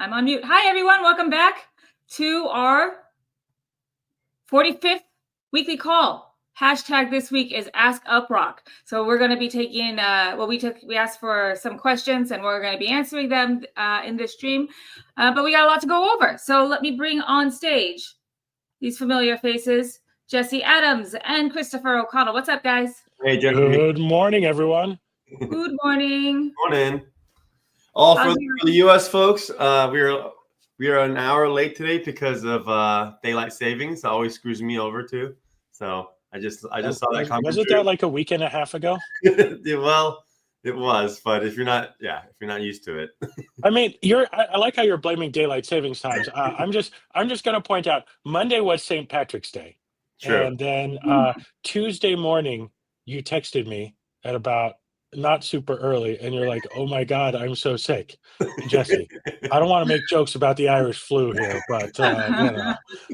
I'm on mute. Hi, everyone. Welcome back to our 45th weekly call. Hashtag this week is Ask UpRock. So we're going to be taking, we asked for some questions and we're going to be answering them in this stream. But we got a lot to go over. So let me bring on stage these familiar faces, Jesse Adams and Christopher O'Connell. What's up, guys? Hey, Jesse. Good morning, everyone. Good morning. Morning. All for the U.S. folks, we are an hour late today because of daylight savings. It always screws me over too. So I just saw that comment. Wasn't that like a week and a half ago? Well, it was, but if you're not used to it. I mean, I like how you're blaming daylight savings times. I'm just going to point out Monday was St. Patrick's Day. True. And then Tuesday morning you texted me at about not super early and you're like, "Oh my God, I'm so sick." Jesse, I don't want to make jokes about the Irish flu here, but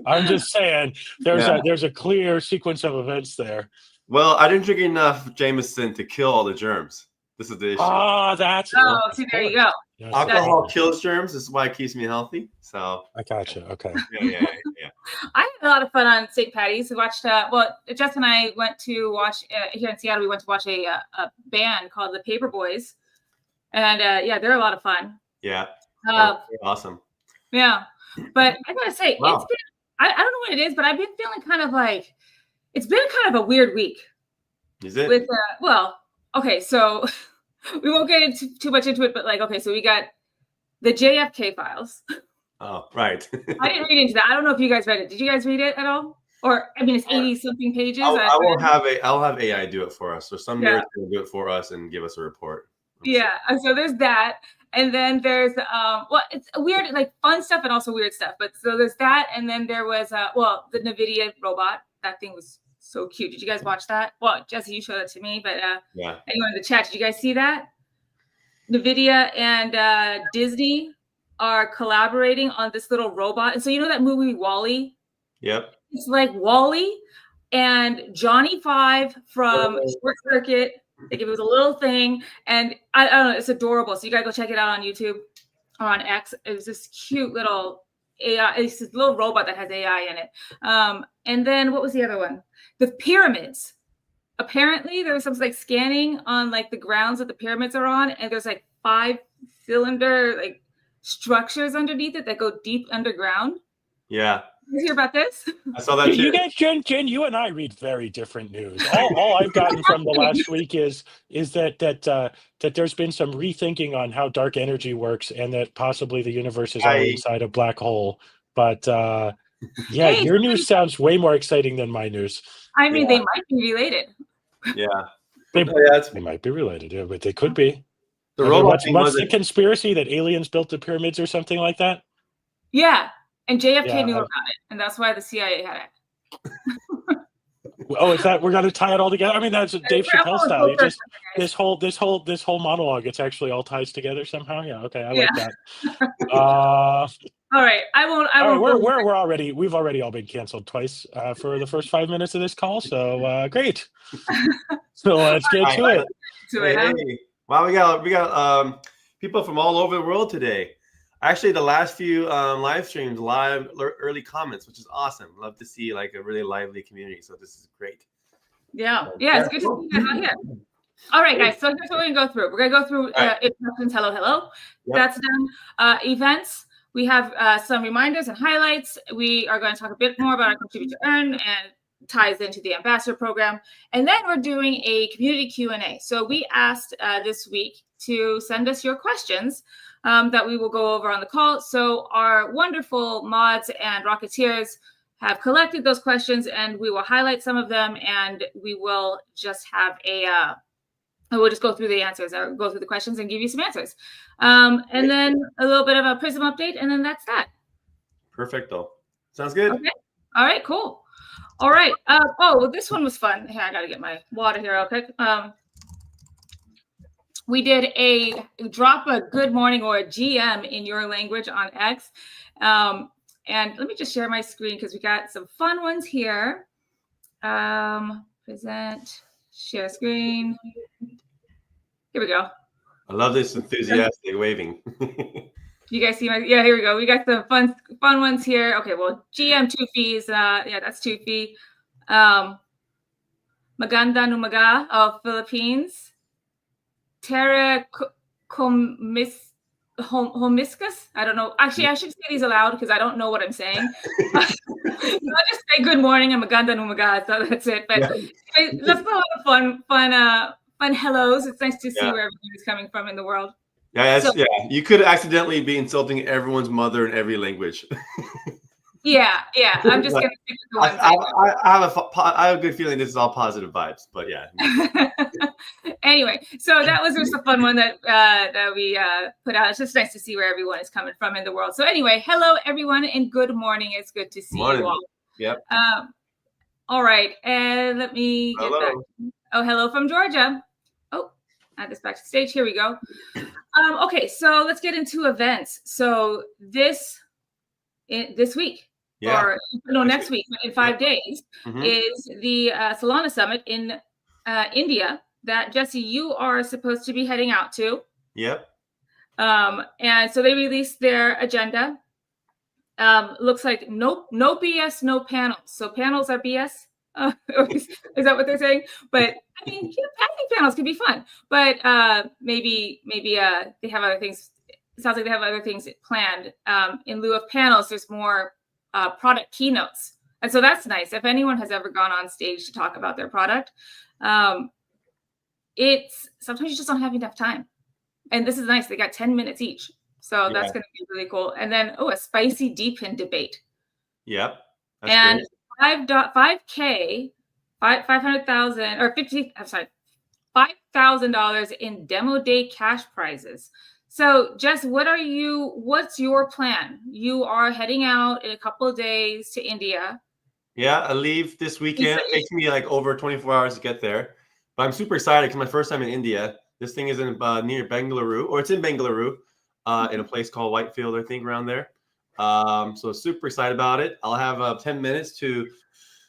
I'm just saying there's a clear sequence of events there. Well, I didn't drink enough Jameson to kill all the germs. This is the issue. See, there you go. Yes, alcohol kills germs. This is why it keeps me healthy. So I gotcha. Okay. Yeah. I had a lot of fun on St. Patty's. We watched. Jess and I went to watch here in Seattle. We went to watch a band called the Paperboys, and they're a lot of fun. Yeah. Awesome. Yeah, but I gotta say, wow. It's been. I don't know what it is, but I've been feeling kind of like it's been kind of a weird week. Is it? With okay, so we won't get into too much into it, but so we got the JFK files. Oh, right. I didn't read into that. I don't know if you guys read it. Did you guys read it at all? Or I mean, it's 80-something pages. I'll have AI do it for us. So some nerds will do it for us and give us a report. So there's that, and then there's it's weird, like fun stuff and also weird stuff. But so there's that, and then there was the NVIDIA robot. That thing was so cute. Did you guys watch that? Well, Jesse, you showed it to me, but anyone in the chat, did you guys see that? NVIDIA and Disney are collaborating on this little robot. And so you know that movie WALL-E? Yep. It's like WALL-E and Johnny Five from Short Circuit. Like it was a little thing. And I don't know, it's adorable. So you gotta go check it out on YouTube or on X. It was this cute little AI. It's this little robot that has AI in it. And then what was the other one? The pyramids. Apparently there was some like scanning on like the grounds that the pyramids are on, and there's like 5-cylinder like structures underneath it that go deep underground. Yeah. You hear about this? I saw that too. You guys, Jen, you and I read very different news. All I've gotten from the last week is that there's been some rethinking on how dark energy works, and that possibly the universe is all inside a black hole. But your news sounds way more exciting than my news. I mean, they might be related. Yeah. They might be related, but they could be. What's the conspiracy that aliens built the pyramids or something like that? Yeah. And JFK knew about it, and that's why the CIA had it. Is that we're gonna tie it all together? I mean, that's Dave Chappelle style. You just this whole monologue, it's actually all ties together somehow. Yeah, okay, I like that. All right, I won't. We've already all been canceled twice for the first 5 minutes of this call. So great. So let's get to it. Hey. Wow, we got people from all over the world today. Actually, the last few live streams, early comments, which is awesome. Love to see like a really lively community. So this is great. Yeah, it's good to see you out here. All right, guys. So here's what we're gonna go through. We're gonna go through introductions. Hello. Yep. That's done. Events. We have some reminders and highlights. We are going to talk a bit more about our Contribute to Earn and ties into the ambassador program, and then we're doing a community Q&A. So we asked this week to send us your questions that we will go over on the call. So our wonderful mods and Rocketeers have collected those questions, and we will highlight some of them, and we will just have we'll just go through the answers, or go through the questions and give you some answers. And then a little bit of a Prism update, and then that's that. Perfect, though. Sounds good. Okay. All right, cool. All right. This one was fun. Here, I got to get my water here real quick. We did a drop a good morning or a GM in your language on X. And let me just share my screen because we got some fun ones here. Present, share screen. Here we go. I love this enthusiastic waving. You guys see my? Yeah, here we go. We got the fun ones here. Okay, well, GM 2 fees. Yeah, that's 2 fee. Maganda Numaga of Philippines. Terra Homiscus. I don't know. Actually, I should say these aloud because I don't know what I'm saying. I'll just say good morning and Maganda Numaga. So that's it. But that's a lot of fun hellos. It's nice to see where everybody's coming from in the world. Yeah, yeah. You could accidentally be insulting everyone's mother in every language. Yeah. I'm just gonna stick with the ones I have a good feeling this is all positive vibes, but yeah. Anyway, so that was just a fun one that we put out. It's just nice to see where everyone is coming from in the world. So anyway, hello everyone and good morning. It's good to see you all. Yep. All right, and let me get back. Oh, hello from Georgia. Oh, add this back to stage. Here we go. Okay, so let's get into events. So this week, or no, next week, in 5 days, is the Solana Summit in India that, Jesse, you are supposed to be heading out to. Yep. And so they released their agenda. Looks like no BS, no panels. So panels are BS. Is that what they're saying? But I mean, I think panels could be fun. But maybe they have other things. It sounds like they have other things planned. In lieu of panels, there's more product keynotes. And so that's nice. If anyone has ever gone on stage to talk about their product, it's sometimes you just don't have enough time. And this is nice. They got 10 minutes each. So that's going to be really cool. And then, a spicy DePIN debate. Yep. And great. $5,000 or $5,000 in demo day cash prizes. So, Jess, what's your plan? You are heading out in a couple of days to India. Yeah, I leave this weekend. It takes me like over 24 hours to get there. But I'm super excited because my first time in India. This thing is in near Bengaluru, or it's in Bengaluru, in a place called Whitefield, I think, around there. So super excited about it. I'll have 10 minutes to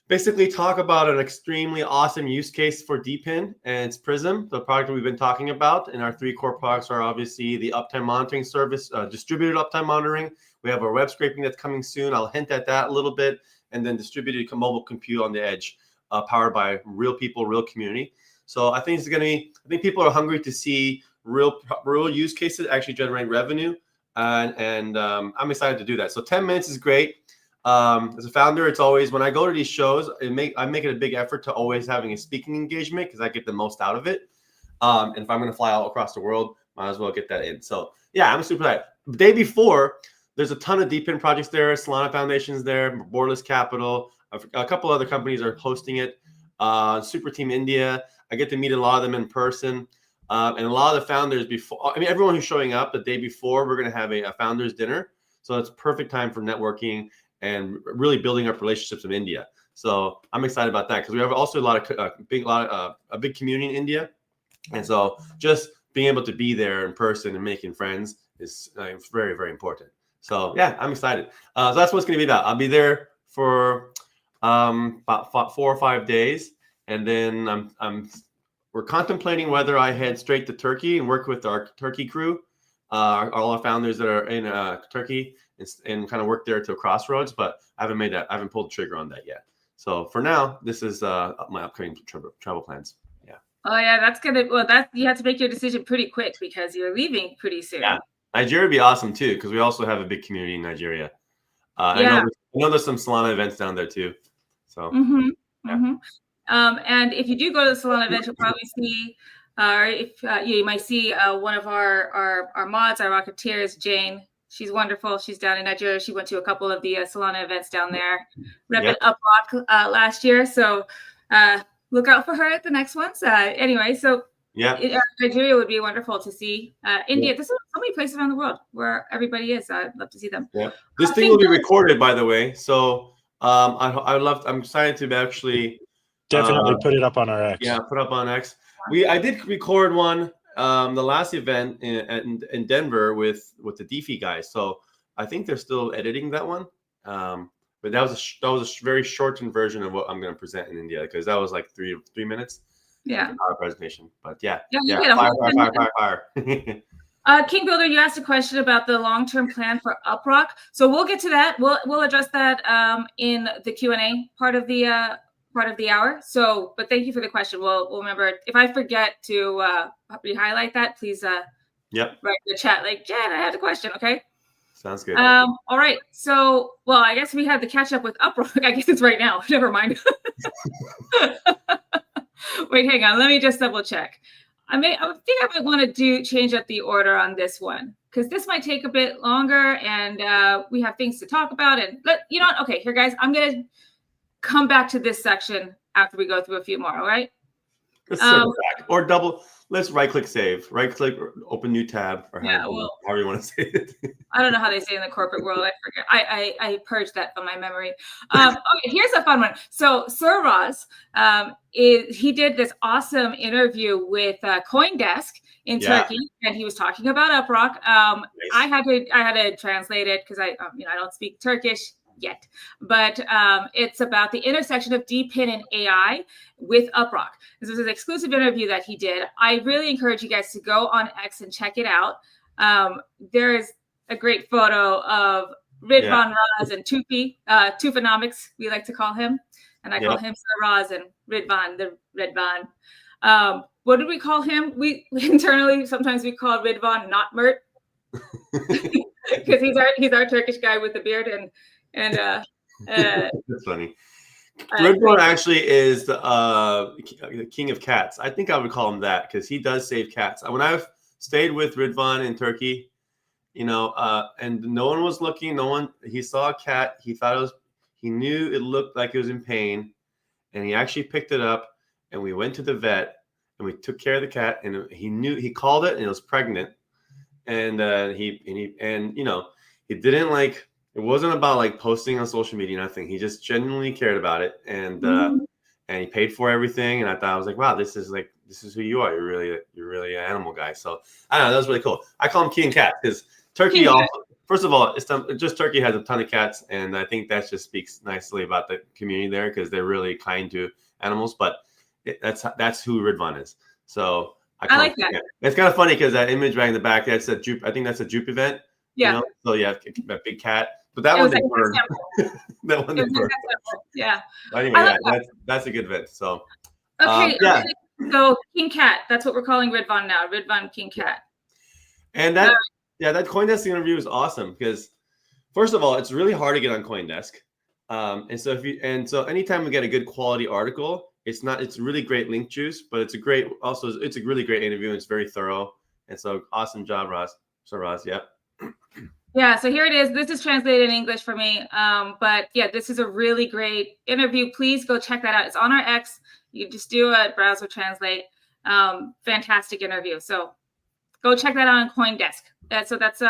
basically talk about an extremely awesome use case for DePIN, and it's Prism, the product that we've been talking about. And our 3 core products are obviously the uptime monitoring service, distributed uptime monitoring. We have our web scraping that's coming soon. I'll hint at that a little bit, and then distributed mobile compute on the edge, powered by real people, real community. So I think it's going to be, I think people are hungry to see real use cases actually generate revenue. And I'm excited to do that. So 10 minutes is great. As a founder, it's always, when I go to these shows, I make it a big effort to always having a speaking engagement because I get the most out of it. And if I'm going to fly all across the world, might as well get that in. So yeah, I'm super excited. The day before, there's a ton of DePIN projects there. Solana Foundation's there, Borderless Capital. A couple other companies are hosting it. Super Team India. I get to meet a lot of them in person. And a lot of the founders everyone who's showing up the day before, we're going to have a founders dinner. So it's perfect time for networking and really building up relationships in India. So I'm excited about that because we have also a big community in India. And so just being able to be there in person and making friends is very, very important. So yeah, I'm excited. So that's what it's going to be about. I'll be there for about 4 or 5 days. And then we're contemplating whether I head straight to Turkey and work with our Turkey crew, all our founders that are in Turkey, and kind of work there to a crossroads. But I haven't pulled the trigger on that yet. So for now, this is my upcoming travel plans. Yeah. Oh yeah, you have to make your decision pretty quick because you're leaving pretty soon. Yeah, Nigeria would be awesome too because we also have a big community in Nigeria. I know there's some Solana events down there too. So. And if you do go to the Solana event, you'll probably see, you might see one of our mods, our Rocketeers, Jane. She's wonderful. She's down in Nigeria. She went to a couple of the Solana events down there, repping UpRock last year. So look out for her at the next ones. Anyway, so Nigeria would be wonderful to see. India, there's so many places around the world where everybody is. I'd love to see them. Yeah. This thing will be recorded, by the way. So I'm excited to actually. Definitely put it up on our X. Yeah, put up on X. I did record one the last event in Denver with the DeFi guys. So I think they're still editing that one. But that was a very shortened version of what I'm going to present in India because that was like 3 minutes. Yeah. Our presentation. But yeah. Fire. King Builder, you asked a question about the long-term plan for UpRock. So we'll get to that. We'll address that in the Q&A part of the hour. So, but thank you for the question. We'll remember. If I forget to re-highlight that, please write in the chat like, Jen, I had a question. Okay. Sounds good. All right. So, well, I guess we had to catch up with UpRock. I guess it's right now. Never mind. Wait, hang on. Let me just double check. I think I might want to change up the order on this one because this might take a bit longer and we have things to talk about. And you know what? Okay, here, guys, I'm going to come back to this section after we go through a few more. All right. Let's circle back or double. Let's right-click save, right-click, open new tab, or however you want to say it. I don't know how they say in the corporate world. I forget. I purged that from my memory. Okay, here's a fun one. So Sir Roz, he did this awesome interview with CoinDesk in Turkey, and he was talking about UpRock. Nice. I had to translate it because I don't speak Turkish yet, but it's about the intersection of DePIN and AI with UpRock. This was an exclusive interview that he did. I really encourage you guys to go on X and check it out. There is a great photo of Ridvan Raz and Tufanomics, we like to call him. And I call him Sir Raz and Ridvan, the Ridvan. What did we call him? We internally, sometimes we call Ridvan not Mert. Because he's our Turkish guy with the beard and that's funny. Ridvan actually is the king of cats. I think I would call him that because he does save cats. When I've stayed with Ridvan in Turkey, and no one was looking, he saw a cat, he knew it looked like it was in pain, and he actually picked it up, and we went to the vet, and we took care of the cat, and he called it, and it was pregnant, and he didn't like. It wasn't about like posting on social media, nothing. He just genuinely cared about it, and he paid for everything. And I was like, wow, this is who you are. You're really an animal guy. So I don't know, that was really cool. I call him King Cat because Turkey also. First of all, just Turkey has a ton of cats, and I think that just speaks nicely about the community there because they're really kind to animals. But that's who Ridvan is. So I like that. Yeah. It's kind of funny because that image right in the back, I think that's a Jupe event. Yeah. So yeah, a big cat. But that one didn't burn. That one didn't burn. Yeah. Anyway, that's a good vet. So okay. So King Cat, that's what we're calling Ridvan now. Ridvan King Cat. And that CoinDesk interview is awesome because first of all, it's really hard to get on CoinDesk. And so anytime we get a good quality article, it's really great link juice, but it's a really great interview and it's very thorough. And so awesome job, Roz. So Roz, yeah. Yeah, so here it is. This is translated in English for me. But yeah, this is a really great interview. Please go check that out. It's on our X. You just do a browser translate. Fantastic interview. So go check that out on CoinDesk. So that's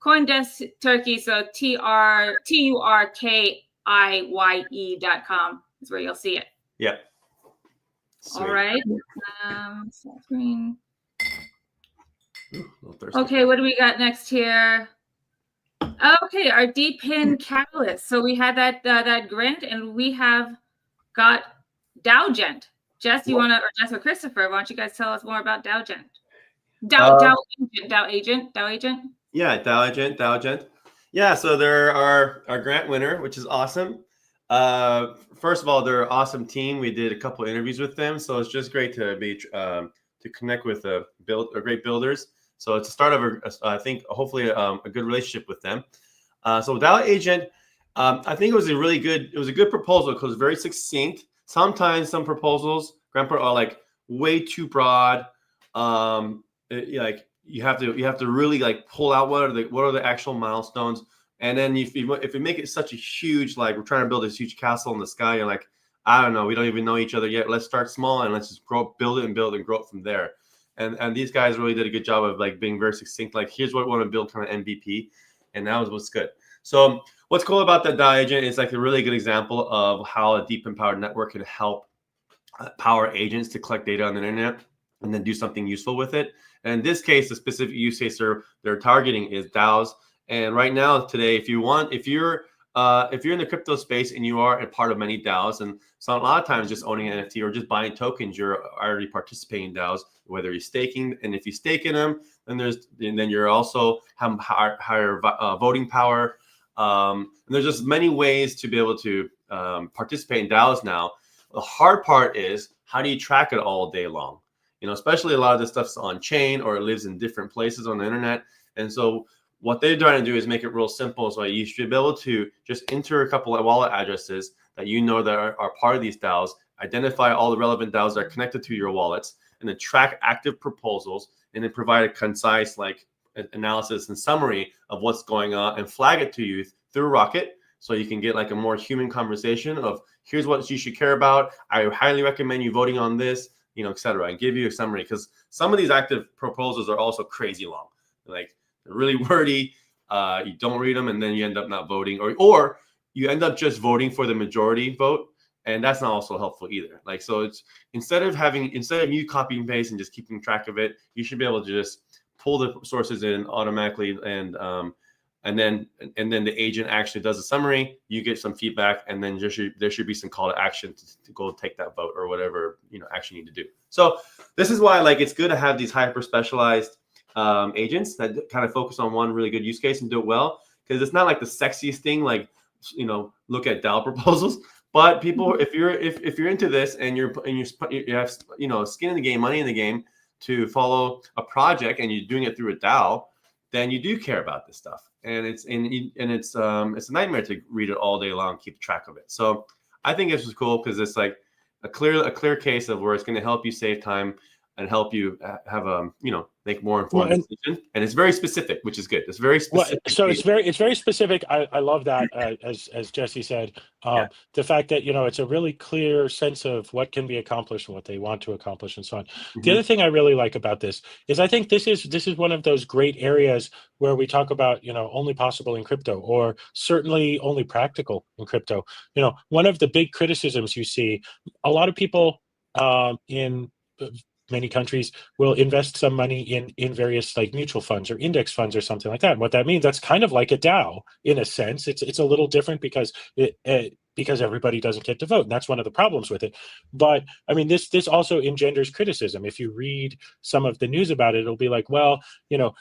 CoinDesk Turkey. So TurkiYE.com is where you'll see it. Yep. Sweet. All right. Screen. Okay, what do we got next here? Okay, our DePIN catalyst. So we had that grant, and we have got DAOgent. Jess, or Jess or Christopher, why don't you guys tell us more about DAOgent? DAOagent. Yeah, DAOagent. Yeah, so they're our grant winner, which is awesome. First of all, they're an awesome team. We did a couple interviews with them, so it's just great to be to connect with great builders. So it's a start of I think hopefully a good relationship with them. So DAOagent, I think it was a good proposal because it's very succinct. Sometimes some proposals, Grandpa, are like way too broad. Like you have to really like pull out what are the actual milestones. And then if you make it such a huge, like we're trying to build this huge castle in the sky, you're like, I don't know, we don't even know each other yet. Let's start small and let's just build it and grow it from there. And these guys really did a good job of like being very succinct. Like, here's what we want to build, kind of MVP, and that was what's good. So what's cool about the DAOagent is like a really good example of how a deep empowered network can help power agents to collect data on the internet and then do something useful with it. And in this case, the specific use case they're targeting is DAOs. And right now, today, if you're if you're in the crypto space and you are a part of many DAOs, and so a lot of times just owning an NFT or just buying tokens, you're already participating in DAOs, whether you're staking, and if you stake in them, then you're also have higher voting power. And there's just many ways to be able to participate in DAOs now. The hard part is, how do you track it all day long? You know, especially a lot of this stuff's on chain or it lives in different places on the internet. And so what they're trying to do is make it real simple. So you should be able to just enter a couple of wallet addresses that you know that are part of these DAOs, identify all the relevant DAOs that are connected to your wallets, and then track active proposals, and then provide a concise analysis and summary of what's going on, and flag it to you through Rocket, so you can get like a more human conversation of, here's what you should care about. I highly recommend you voting on this, you know, et cetera, and give you a summary, because some of these active proposals are also crazy long. Like, they're really wordy. You don't read them, and then you end up not voting, or you end up just voting for the majority vote, and that's not also helpful either. Like, so it's instead of you copying and paste and just keeping track of it, you should be able to just pull the sources in automatically, and then the agent actually does a summary. You get some feedback, and then there should be some call to action to go take that vote or whatever, you know, action you need to do. So this is why, like, it's good to have these hyper specialized agents that kind of focus on one really good use case and do it well, because it's not like the sexiest thing, like, you know, look at DAO proposals. But people, if you're into this and you have, you know, skin in the game, money in the game to follow a project, and you're doing it through a DAO, then you do care about this stuff. And it's a nightmare to read it all day long, keep track of it. So I think this was cool, because it's like a clear case of where it's going to help you save time and help you have you know, make more informed decision. And it's very specific, which is good. It's very specific. Well, so it's very specific. I love that, as Jesse said, the fact that, you know, it's a really clear sense of what can be accomplished and what they want to accomplish and so on. The other thing I really like about this is, I think this is one of those great areas where we talk about, you know, only possible in crypto, or certainly only practical in crypto. You know, one of the big criticisms you see, a lot of people in many countries will invest some money in various, like, mutual funds or index funds or something like that. And what that means, that's kind of like a DAO in a sense. It's a little different because because everybody doesn't get to vote, and that's one of the problems with it. But I mean, this also engenders criticism. If you read some of the news about it, it'll be like, well, you know,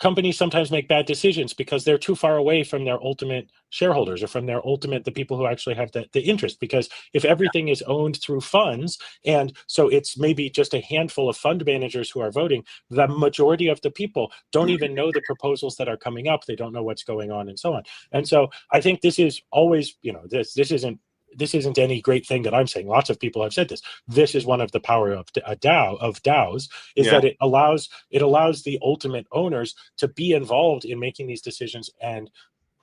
companies sometimes make bad decisions because they're too far away from their ultimate shareholders, or from the people who actually have the interest. Because if everything is owned through funds, and so it's maybe just a handful of fund managers who are voting, the majority of the people don't even know the proposals that are coming up. They don't know what's going on, and so on. And so I think this is always, you know, this isn't any great thing that I'm saying. Lots of people have said this. This is one of the power of DAOs, is that it allows the ultimate owners to be involved in making these decisions.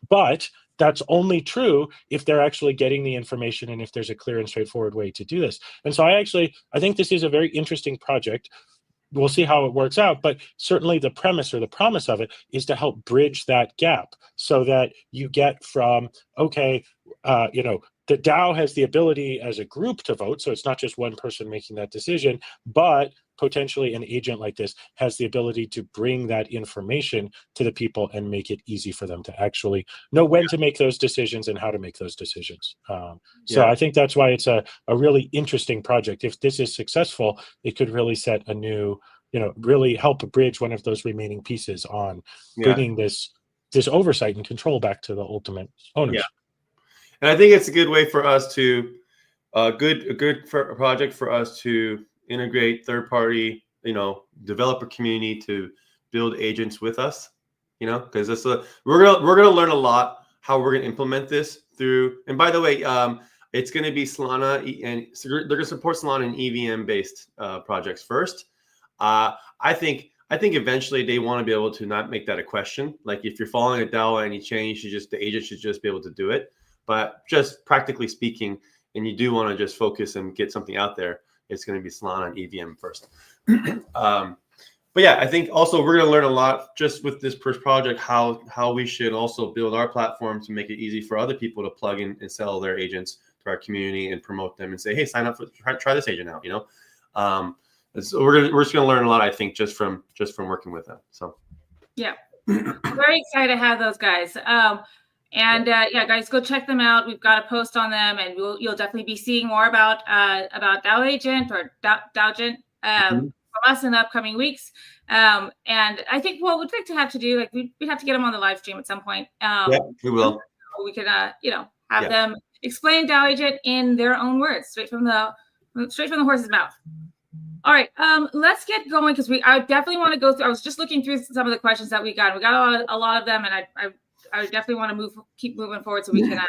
But that's only true if they're actually getting the information, and if there's a clear and straightforward way to do this. And so I think this is a very interesting project. We'll see how it works out, but certainly the premise or the promise of it is to help bridge that gap, so that you get from, okay, you know, the DAO has the ability as a group to vote, so it's not just one person making that decision, but potentially an agent like this has the ability to bring that information to the people and make it easy for them to actually know when to make those decisions and how to make those decisions. So I think that's why it's a really interesting project. If this is successful, it could really set a new, you know, really help bridge one of those remaining pieces on bringing this oversight and control back to the ultimate owners. And I think it's a good way for us to, a good project for us to integrate third-party, you know, developer community to build agents with us, you know, because we're gonna learn a lot how we're gonna implement this through. And by the way, it's gonna be Solana, and so they're gonna support Solana and EVM-based projects first. I think eventually they want to be able to not make that a question. Like, if you're following a DAO or any chain, the agent should just be able to do it. But just practically speaking, and you do want to just focus and get something out there, it's going to be Solana and EVM first. But yeah, I think also we're going to learn a lot just with this first project, how we should also build our platform to make it easy for other people to plug in and sell their agents to our community and promote them and say, hey, sign up for try this agent out, you know. So we're just going to learn a lot, I think, just from working with them. So yeah, very excited to have those guys. And yeah, guys, go check them out. We've got a post on them, and you'll definitely be seeing more about DAO Agent or DAOgent from us in the upcoming weeks. And I think what we'd like to have to do, like we'd have to get them on the live stream at some point. Yeah, we will. We could, have them explain DAO Agent in their own words, straight from the horse's mouth. All right, let's get going because I definitely want to go through. I was just looking through some of the questions that we got. We got a lot of them, and I definitely want to keep moving forward so we can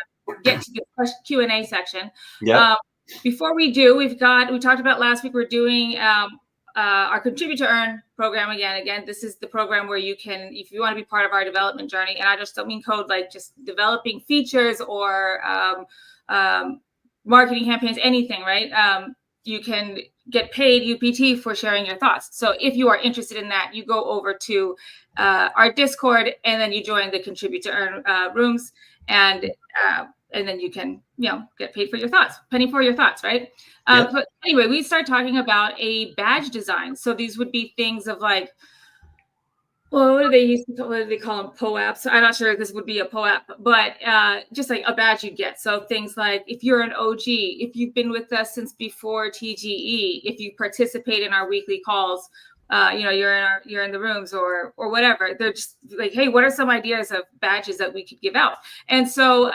get to the Q&A section. Yeah. Before we do, we talked about last week. We're doing our Contribute to Earn program again. Again, this is the program where you can, if you want to be part of our development journey, and I just don't mean code like just developing features or marketing campaigns, anything, right? You can get paid UPT for sharing your thoughts. So if you are interested in that, you go over to our Discord, and then you join the Contribute to Earn rooms, and then you can, get paid for your thoughts, penny for your thoughts, right? But anyway, we start talking about a badge design. So these would be things of like, well, what do they call them? POAPs. I'm not sure if this would be a POAP, but just like a badge you get. So things like if you're an OG, if you've been with us since before TGE, if you participate in our weekly calls, you're in the rooms or whatever. They're just like, hey, what are some ideas of badges that we could give out? And so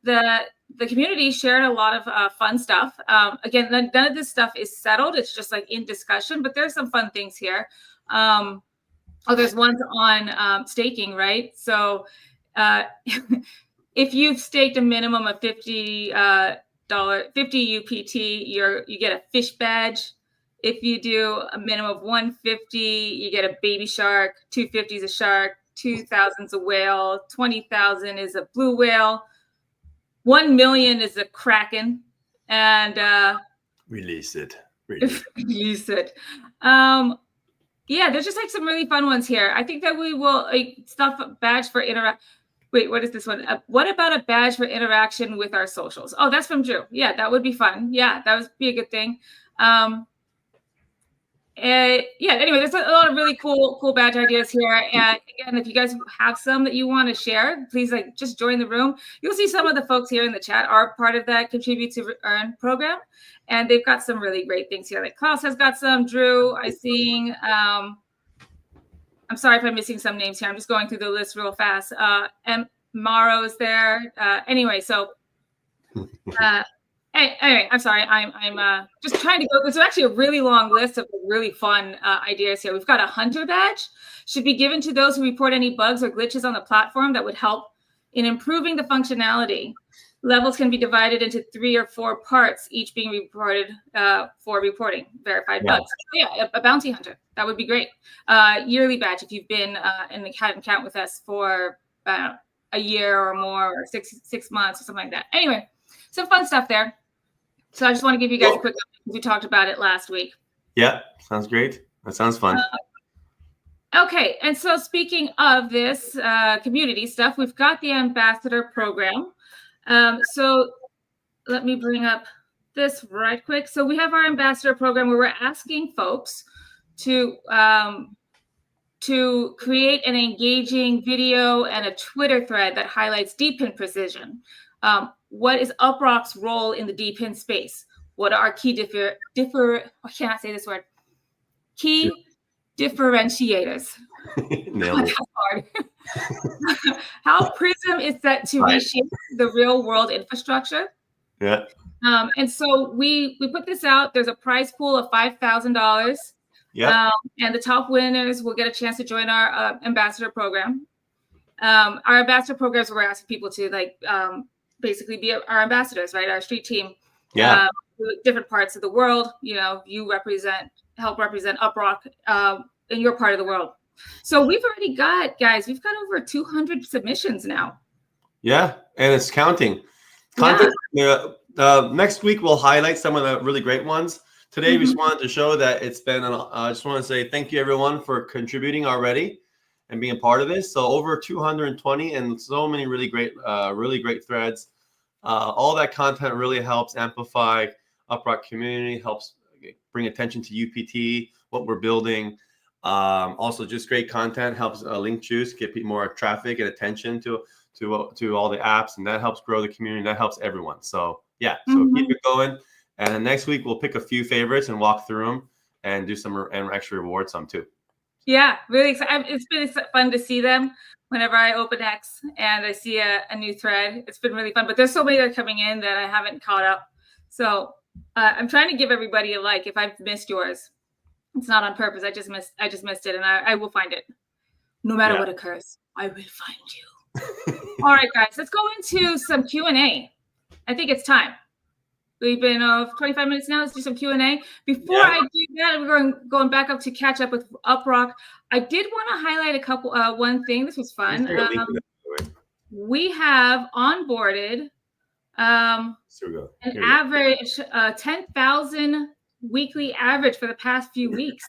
the community shared a lot of fun stuff. Again, none of this stuff is settled. It's just like in discussion, but there's some fun things here. There's ones on staking, right? So if you've staked a minimum of $50 UPT, you get a fish badge. If you do a minimum of 150, you get a baby shark. 250 is a shark. 2,000 is a whale. 20,000 is a blue whale. 1 million is a kraken. And release it. Release it. Yeah, there's just like some really fun ones here. I think that we will stuff a badge for interact. Wait, what is this one? What about a badge for interaction with our socials? Oh, that's from Drew. Yeah, that would be fun. Yeah, that would be a good thing. Anyway, there's a lot of really cool badge ideas here. And again, if you guys have some that you want to share, please just join the room. You'll see some of the folks here in the chat are part of that Contribute to Earn program. And they've got some really great things here. Like Klaus has got some, Drew, I see. I'm sorry if I'm missing some names here. I'm just going through the list real fast. And Maro's there. Anyway, so anyway, I'm sorry. I'm just trying to go. There's actually a really long list of really fun ideas here. We've got a hunter badge. Should be given to those who report any bugs or glitches on the platform that would help in improving the functionality. Levels can be divided into 3 or 4 parts, each being reported for reporting verified bugs. So yeah, a bounty hunter. That would be great. Yearly badge if you've been in the cat and count with us for a year or more, or six months or something like that. Anyway, some fun stuff there. So I just want to give you guys a quick update because we talked about it last week. Yeah, sounds great. That sounds fun. Okay, and so speaking of this community stuff, we've got the ambassador program. So let me bring up this right quick. So we have our ambassador program where we're asking folks to create an engaging video and a Twitter thread that highlights DePIN precision. What is UpRock's role in the DePIN space? What are our key I cannot say this word. Key differentiators. Nailed it. Hard. How Prism is set to reshape the real world infrastructure. Yeah. And so we put this out. There's a prize pool of $5,000. Yeah. And the top winners will get a chance to join our ambassador program. Our ambassador programs, we're asking people to basically be our ambassadors, right? Our street team. Yeah. Different parts of the world. You help represent UpRock in your part of the world. So we've already got, guys, we've got over 200 submissions now. Yeah, and it's counting. Next week, we'll highlight some of the really great ones. Today, we just wanted to show that it's been, I just want to say thank you, everyone, for contributing already and being a part of this. So over 220 and so many really great threads. All that content really helps amplify UpRock community, helps bring attention to UPT, what we're building. Also, just great content helps link juice, get more traffic and attention to to all the apps, and that helps grow the community. That helps everyone. So yeah, so keep it going. And then next week we'll pick a few favorites and walk through them and do some and actually reward some too. Yeah, really excited. It's been fun to see them whenever I open X and I see a new thread. It's been really fun, but there's so many that are coming in that I haven't caught up. So I'm trying to give everybody a like. If I've missed yours, it's not on purpose. I just missed it, and I will find it. No matter what occurs, I will find you. All right, guys, let's go into some Q&A. I think it's time. We've been 25 minutes now. Let's do some Q&A. Before I do that, we're going back up to catch up with UpRock. I did want to highlight a couple. One thing. This was fun. We have onboarded an average 10,000 weekly average for the past few weeks.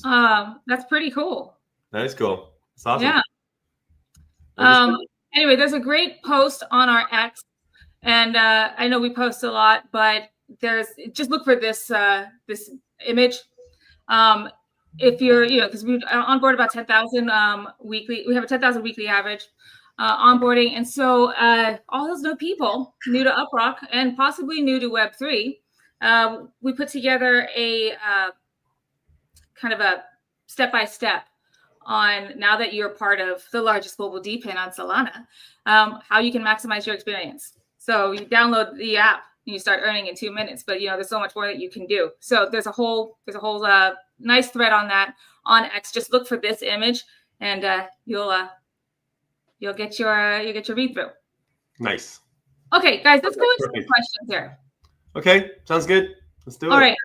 That's pretty cool. That is cool. It's awesome. Yeah. Anyway, there's a great post on our X. And I know we post a lot, but just look for this this image. If you're, because we onboard about 10,000 weekly. We have a 10,000 weekly average onboarding, and so all those new people new to UpRock and possibly new to Web3, we put together a kind of a step-by-step on, now that you're part of the largest global DePIN on Solana, how you can maximize your experience. So you download the app and you start earning in 2 minutes, but there's so much more that you can do. So there's a whole nice thread on that on X. Just look for this image, and you'll get your read through. Nice. Okay, guys, let's go into some questions here. Okay, sounds good. Let's do it. All right.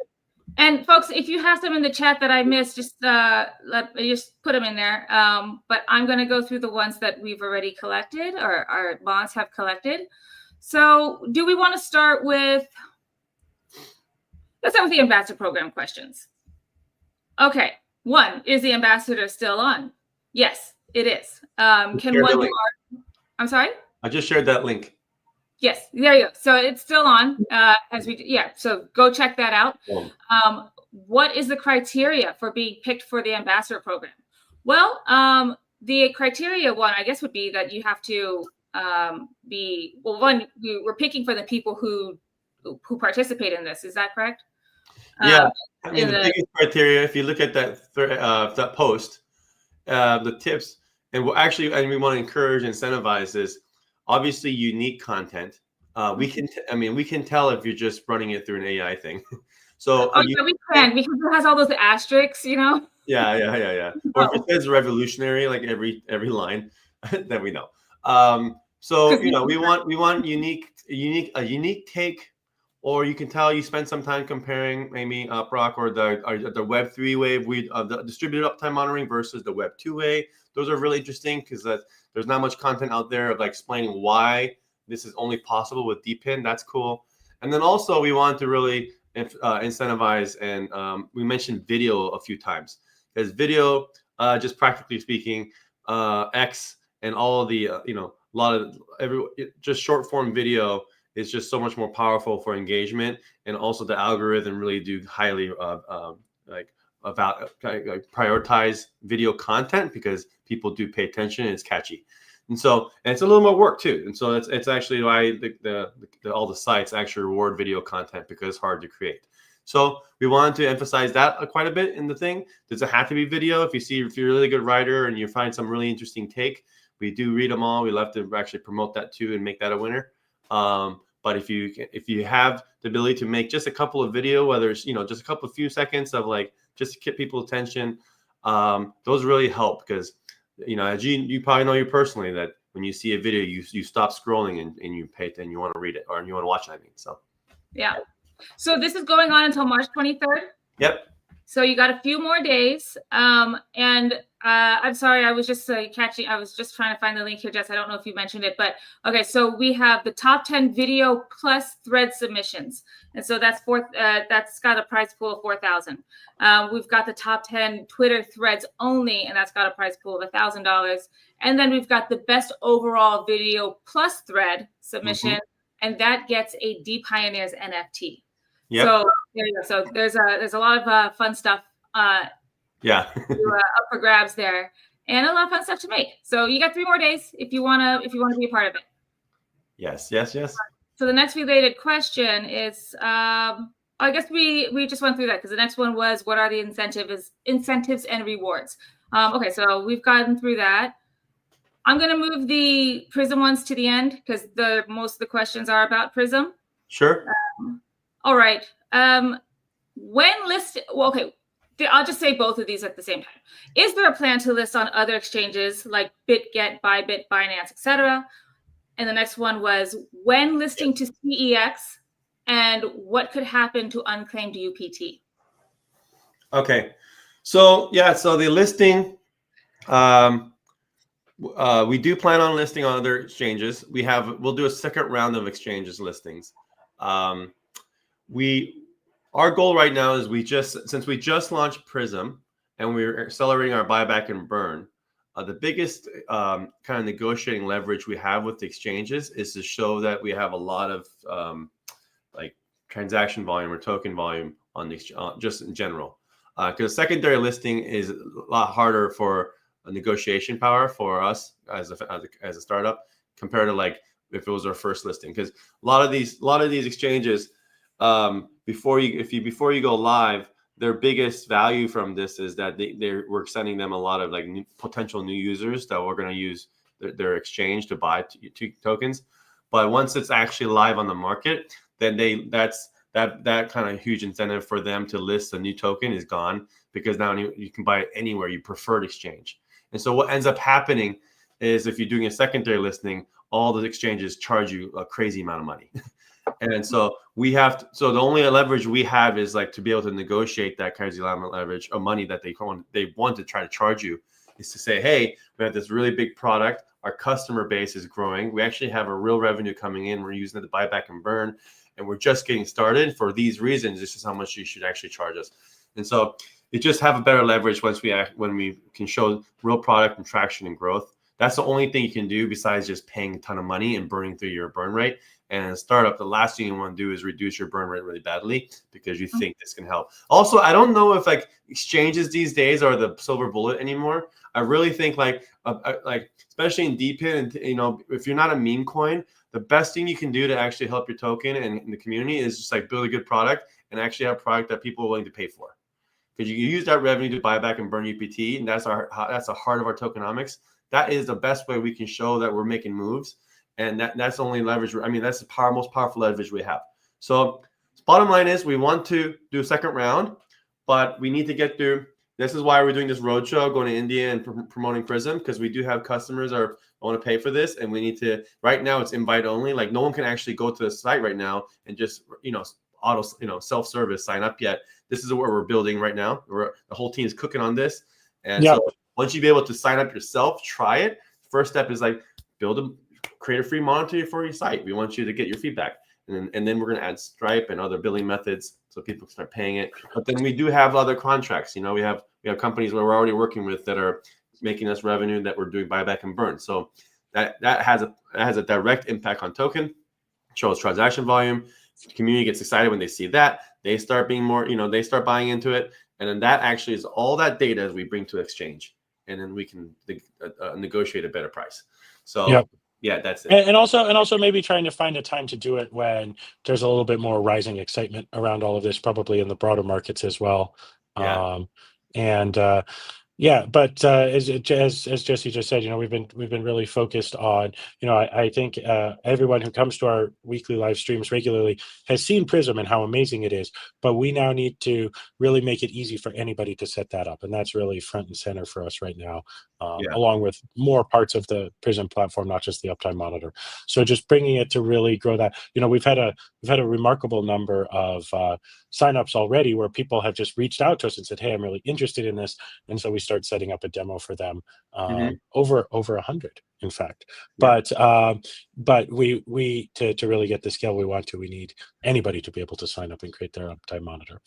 And folks, if you have some in the chat that I missed, just put them in there. But I'm going to go through the ones that we've already collected, or our mods have collected. So do we want to start with, let's start with the ambassador program questions. Okay. One, is the ambassador still on? Yes, it is. Can one, I'm sorry? I just shared that link. Yes, there you go. So it's still on so go check that out. What is the criteria for being picked for the ambassador program? Well, the criteria one, I guess, would be that you have to we're picking for the people who participate in this. Is that correct? Yeah, I mean, the biggest criteria, if you look at that post, the tips, and we want to encourage and incentivize this. Obviously, unique content. We can tell if you're just running it through an AI thing. So we can, because it has all those asterisks, Yeah. Or if it says revolutionary, like every line, then we know. So we want a unique take, or you can tell you spend some time comparing maybe UpRock or the Web3 way, the distributed uptime monitoring versus the Web2 way. Those are really interesting because there's not much content out there of explaining why this is only possible with DePIN. That's cool. And then also we want to really incentivize, and we mentioned video a few times, because video, just practically speaking, X and all of the just short form video is just so much more powerful for engagement, and also the algorithm really do highly prioritize video content because people do pay attention and it's catchy. And it's a little more work too. And so it's actually why all the sites actually reward video content, because it's hard to create. So we wanted to emphasize that quite a bit in the thing. Does it have to be video? If you're a really good writer and you find some really interesting take, we do read them all. We love to actually promote that too and make that a winner. But if you have the ability to make just a couple of video, whether it's just a couple of few seconds of just to get people's attention, those really help, because as you probably know, you personally, that when you see a video, you stop scrolling and you pay and you want to read it, or you want to watch it. So yeah. So this is going on until March 23rd. Yep. So you got a few more days. And I'm sorry, I was just I was just trying to find the link here, Jess. I don't know if you mentioned it, but okay. So we have the top 10 video plus thread submissions, and so that's got a prize pool of $4,000. We've got the top 10 Twitter threads only, and that's got a prize pool of $1,000. And then we've got the best overall video plus thread submission, and that gets a DPioneers NFT. Yep. So there you go. So there's a lot of fun stuff. Up for grabs there. and a lot of fun stuff to make. So you got 3 more days if you wanna be a part of it. Yes. So the next related question is, I guess we just went through that because the next one was, what are the incentives and rewards? Okay, so we've gotten through that. I'm going to move the Prism ones to the end because most of the questions are about Prism. Sure. All right. When listed, well, okay, I'll just say both of these at the same time. Is there a plan to list on other exchanges like BitGet, Bybit, Binance, etc.? And the next one was, when listing to CEX, and what could happen to unclaimed UPT? Okay. So the listing, we do plan on listing on other exchanges. We'll do a second round of exchanges listings. Our goal right now is since we just launched Prism and we're accelerating our buyback and burn, the biggest kind of negotiating leverage we have with the exchanges is to show that we have a lot of like transaction volume or token volume on the just in general. Because secondary listing is a lot harder for a negotiation power for us as a startup compared to like if it was our first listing. Because a lot of these exchanges, before you go live, their biggest value from this is that we're sending them a lot of like potential new users that we're going to use their exchange to buy tokens. But once it's actually live on the market, then that kind of huge incentive for them to list a new token is gone, because now you can buy it anywhere you preferred exchange. And so what ends up happening is if you're doing a secondary listing, all the exchanges charge you a crazy amount of money. And so so the only leverage we have is like to be able to negotiate that crazy amount of leverage of money that they want to try to charge you, is to say, hey, we have this really big product. Our customer base is growing. We actually have a real revenue coming in. We're using it to buy back and burn. And we're just getting started. For these reasons, this is how much you should actually charge us. And so you just have a better leverage when we can show real product and traction and growth. That's the only thing you can do besides just paying a ton of money and burning through your burn rate. And in a startup, the last thing you want to do is reduce your burn rate really badly because you think this can help. Also, I don't know if like exchanges these days are the silver bullet anymore. I really think like especially in Deepin, and if you're not a meme coin, the best thing you can do to actually help your token and the community is just like build a good product and actually have a product that people are willing to pay for. Because you can use that revenue to buy back and burn UPT, and that's the heart of our tokenomics. That is the best way we can show that we're making moves, and that's the only leverage. I mean, that's the most powerful leverage we have. So bottom line is we want to do a second round, but we need to get through. This is why we're doing this roadshow, going to India and promoting Prism, because we do have customers that want to pay for this, and we need to. Right now, it's invite only. Like no one can actually go to the site right now and just self-service sign up yet. This is what we're building right now. The whole team is cooking on this, and so once you be able to sign up yourself, try it. First step is like create a free monitor for your site. We want you to get your feedback, and then we're going to add Stripe and other billing methods so people can start paying it. But then we do have other contracts. We have companies where we're already working with that are making us revenue that we're doing buyback and burn. So that has a direct impact on token, shows transaction volume. The community gets excited when they see that. They start being more, they start buying into it. And then that actually is all that data as we bring to exchange. And then we can negotiate a better price. So yeah, that's it. And also maybe trying to find a time to do it when there's a little bit more rising excitement around all of this, probably in the broader markets as well. But as Jesse just said, we've been really focused on, I think everyone who comes to our weekly live streams regularly has seen Prism and how amazing it is, but we now need to really make it easy for anybody to set that up, and that's really front and center for us right now, along with more parts of the Prism platform, not just the uptime monitor. So just bringing it to really grow that. We've had a remarkable number of signups already where people have just reached out to us and said, hey, I'm really interested in this, and so we start setting up a demo for them, over 100 in fact. But we to really get the scale we want to, we need anybody to be able to sign up and create their uptime monitor.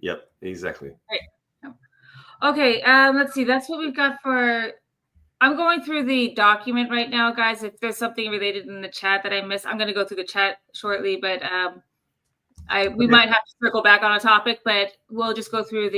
Yep, exactly. Right. Okay, let's see. That's what we've got for. I'm going through the document right now, guys. If there's something related in the chat that I missed, I'm going to go through the chat shortly, but we might have to circle back on a topic, but we'll just go through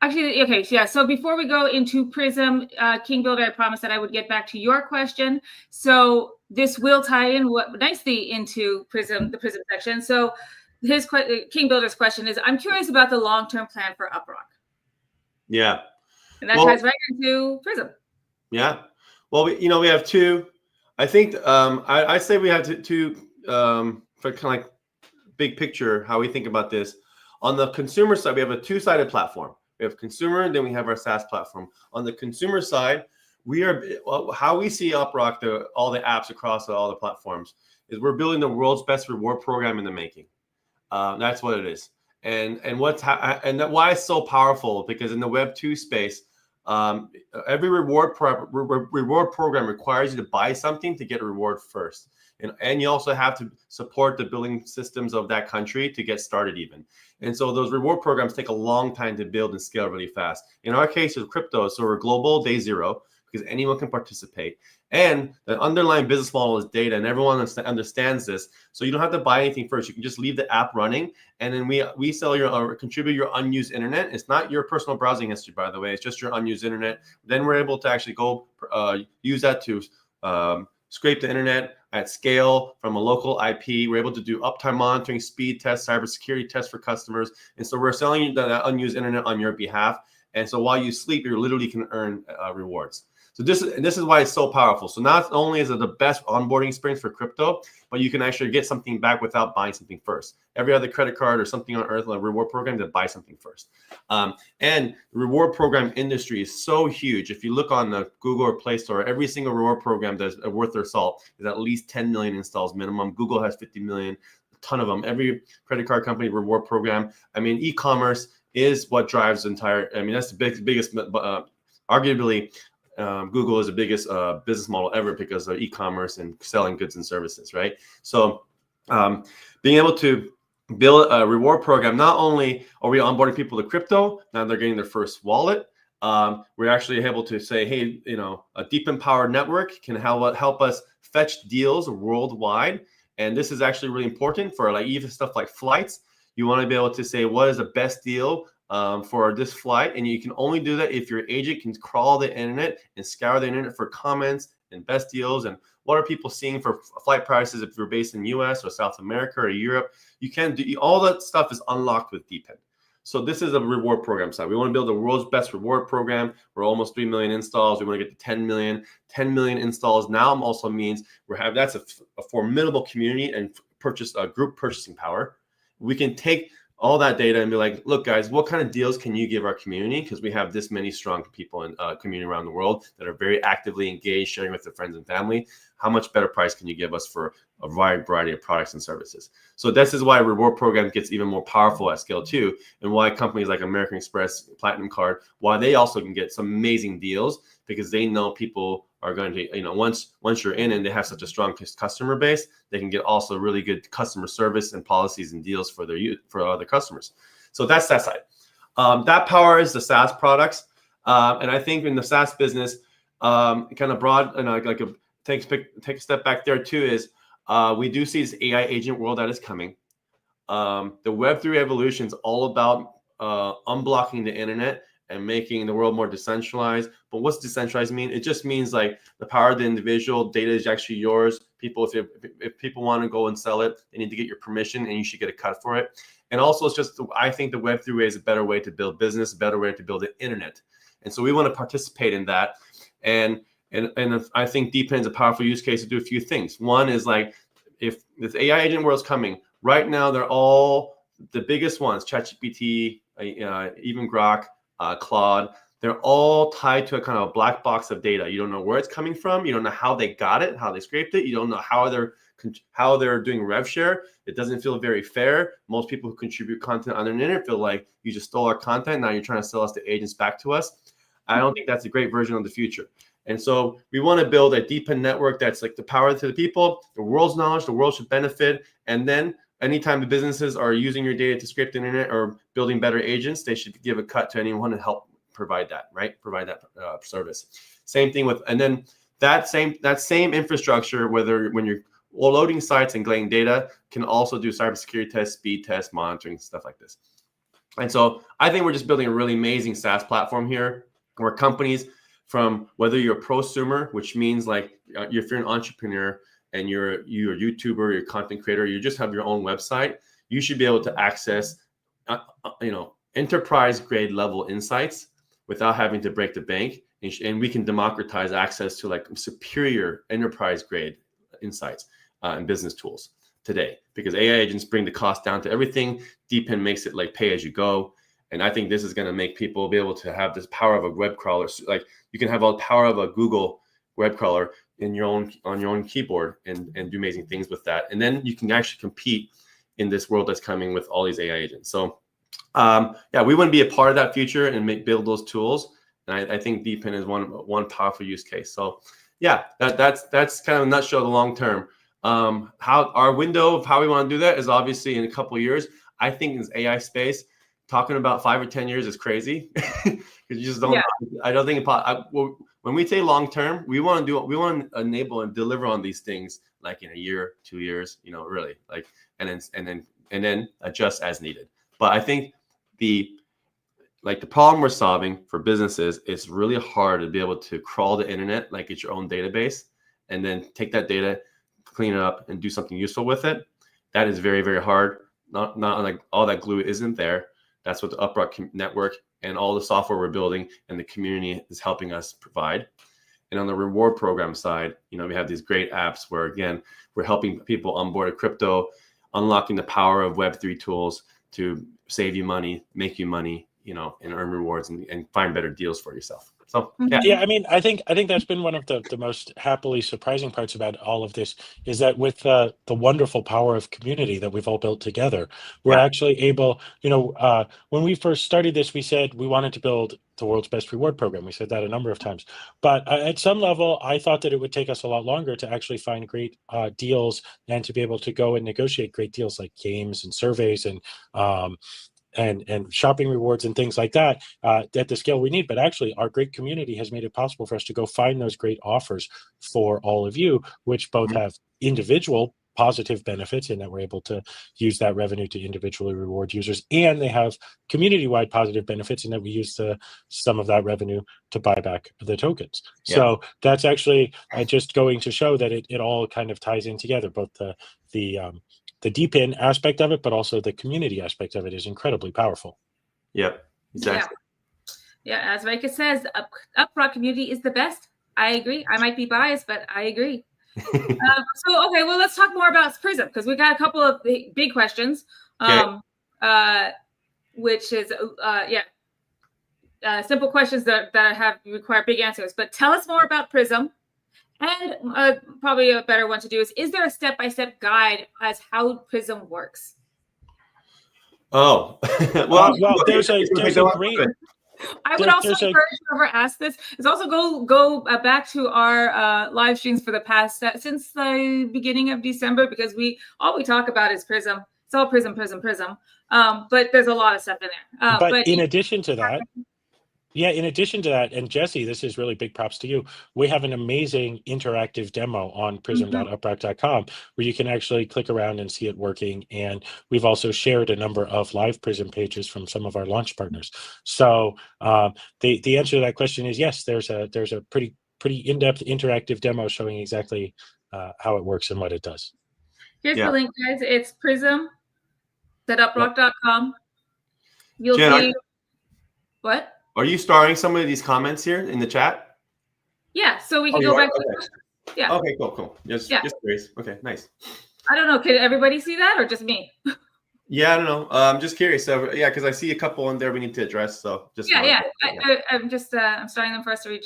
Actually, okay, yeah. So before we go into Prism, King Builder, I promised that I would get back to your question. So this will tie in nicely into Prism, the Prism section. So his King Builder's question is, I'm curious about the long-term plan for UpRock. Yeah. And that ties right into Prism. Yeah. Well, we have two. I think I say we have two for kind of like big picture how we think about this. On the consumer side, we have a two-sided platform. We have consumer, and then we have our SaaS platform. On the consumer side, how we see UpRock, all the apps across all the platforms, is we're building the world's best reward program in the making. That's what it is. And why it's so powerful, because in the Web 2 space, every reward program requires you to buy something to get a reward first. And you also have to support the billing systems of that country to get started even. And so those reward programs take a long time to build and scale really fast. In our case with crypto, so we're global day zero because anyone can participate. And the underlying business model is data, and everyone understands this. So you don't have to buy anything first. You can just leave the app running, and then we sell contribute your unused internet. It's not your personal browsing history, by the way. It's just your unused internet. Then we're able to actually go use that to scrape the internet at scale from a local IP. We're able to do uptime monitoring, speed tests, cybersecurity tests for customers. And so we're selling you that unused internet on your behalf. And so while you sleep, you literally can earn rewards. So this is why it's so powerful. So not only is it the best onboarding experience for crypto, but you can actually get something back without buying something first. Every other credit card or something on earth, a reward program, to buy something first. And the reward program industry is so huge. If you look on the Google or Play Store, every single reward program that's worth their salt is at least 10 million installs minimum. Google has 50 million, a ton of them. Every credit card company reward program. I mean, e-commerce is what drives the entire. I mean, that's the biggest, arguably. Google is the biggest business model ever because of e-commerce and selling goods and services, right? So being able to build a reward program, not only are we onboarding people to crypto, now they're getting their first wallet. We're actually able to say, hey, a Deepin powered network can help us fetch deals worldwide. And this is actually really important for like even stuff like flights. You want to be able to say, what is the best deal for this flight? And you can only do that if your agent can crawl the internet and scour the internet for comments and best deals and what are people seeing for flight prices if you're based in US or South America or Europe. You can do all that stuff is unlocked with DePIN. So this is a reward program side. We want to build the world's best reward program. We're almost 3 million installs. We want to get to 10 million. 10 million installs now also means that's a formidable community and group purchasing power. We can take all that data and be like, look, guys, what kind of deals can you give our community? Because we have this many strong people in community around the world that are very actively engaged, sharing with their friends and family. How much better price can you give us for a wide variety of products and services? So this is why a reward program gets even more powerful at scale too, and why companies like American Express, Platinum Card, why they also can get some amazing deals, because they know people are going to, once you're in and they have such a strong customer base, they can get also really good customer service and policies and deals for other customers. So that's that side. That powers the SaaS products. And I think in the SaaS business, kind of broad, and take a step back there too, is we do see this AI agent world that is coming. The Web3 evolution is all about unblocking the internet and making the world more decentralized. But what's decentralized mean? It just means like the power of the individual. Data is actually yours. People, if people want to go and sell it, they need to get your permission, and you should get a cut for it. And also, it's just, I think the Web3 way is a better way to build business, a better way to build the internet. And so we want to participate in that. And I think DePIN is a powerful use case to do a few things. One is like, if this AI agent world is coming, right now they're all the biggest ones, ChatGPT, even Grok, Claude, they're all tied to a kind of a black box of data. You don't know where it's coming from. You don't know how they got it, how they scraped it. You don't know how they're doing rev share. It doesn't feel very fair. Most people who contribute content on the internet feel like you just stole our content. Now you're trying to sell us the agents back to us. I don't think that's a great version of the future. And so we want to build a DePIN network that's like the power to the people, the world's knowledge, the world should benefit. And then anytime the businesses are using your data to scrape the internet or building better agents, they should give a cut to anyone to help provide that, right? Provide that service. Same thing with, and then that same infrastructure, when you're loading sites and getting data, can also do cybersecurity tests, speed tests, monitoring, stuff like this. And so I think we're just building a really amazing SaaS platform here where companies, from whether you're a prosumer, which means like if you're an entrepreneur and you're a YouTuber, you're a content creator, you just have your own website, you should be able to access, enterprise grade level insights without having to break the bank. And we can democratize access to like superior enterprise grade insights and business tools today, because AI agents bring the cost down to everything. DePIN makes it like pay as you go. And I think this is going to make people be able to have this power of a web crawler. So like you can have all the power of a Google web crawler on your own keyboard and do amazing things with that. And then you can actually compete in this world that's coming with all these AI agents. So we want to be a part of that future and build those tools. And I think DePIN is one powerful use case. So yeah, that's kind of a nutshell the long term. How our window of how we want to do that is obviously in a couple of years. I think in this AI space, talking about 5 or 10 years is crazy because you just don't. Yeah. I don't think when we say long term, we want to enable and deliver on these things like in a year, 2 years, really like, and then adjust as needed. But I think the problem we're solving for businesses, it's really hard to be able to crawl the internet like it's your own database and then take that data, clean it up, and do something useful with it. That is very, very hard. Not like all that glue isn't there. That's what the UpRock network and all the software we're building and the community is helping us provide. And on the reward program side, we have these great apps where, again, we're helping people onboard a crypto, unlocking the power of Web3 tools to save you money, make you money, and earn rewards and find better deals for yourself. So yeah, I mean, I think that's been one of the most happily surprising parts about all of this is that with the wonderful power of community that we've all built together, we're actually able, when we first started this, we said we wanted to build the world's best reward program. We said that a number of times, but at some level, I thought that it would take us a lot longer to actually find great deals and to be able to go and negotiate great deals like games and surveys and shopping rewards and things like that at the scale we need. But actually, our great community has made it possible for us to go find those great offers for all of you, which both have individual positive benefits in that we're able to use that revenue to individually reward users, and they have community-wide positive benefits in that we use some of that revenue to buy back the tokens. Yeah. So that's actually just going to show that it all kind of ties in together, both the DePIN aspect of it, but also the community aspect of it is incredibly powerful. Yep, exactly. Yeah, as Micah says, UpRock community is the best. I agree. I might be biased, but I agree. Okay, well, let's talk more about Prism because we got a couple of big questions, which is simple questions that require big answers. But tell us more about Prism. And probably a better one to do is there a step-by-step guide as how Prism works? Oh, well, there's a great. I would also encourage whoever asked this is also go back to our live streams for the past since the beginning of December, because all we talk about is Prism. It's all Prism. But there's a lot of stuff in there. But in addition to that. Yeah, in addition to that, and Jesse, this is really big props to you. We have an amazing interactive demo on prism.uprock.com where you can actually click around and see it working. And we've also shared a number of live Prism pages from some of our launch partners. So the answer to that question is yes, there's a pretty in-depth interactive demo showing exactly how it works and what it does. Here's the link, guys. It's prism.uprock.com. You'll see what? Are you starring some of these comments here in the chat? Yeah, so we can go back. Okay. Yeah. Okay, cool. Just curious. Okay, nice. I don't know. Can everybody see that or just me? Yeah, I don't know. I'm just curious. So because I see a couple in there we need to address. So just I'm starting them for us to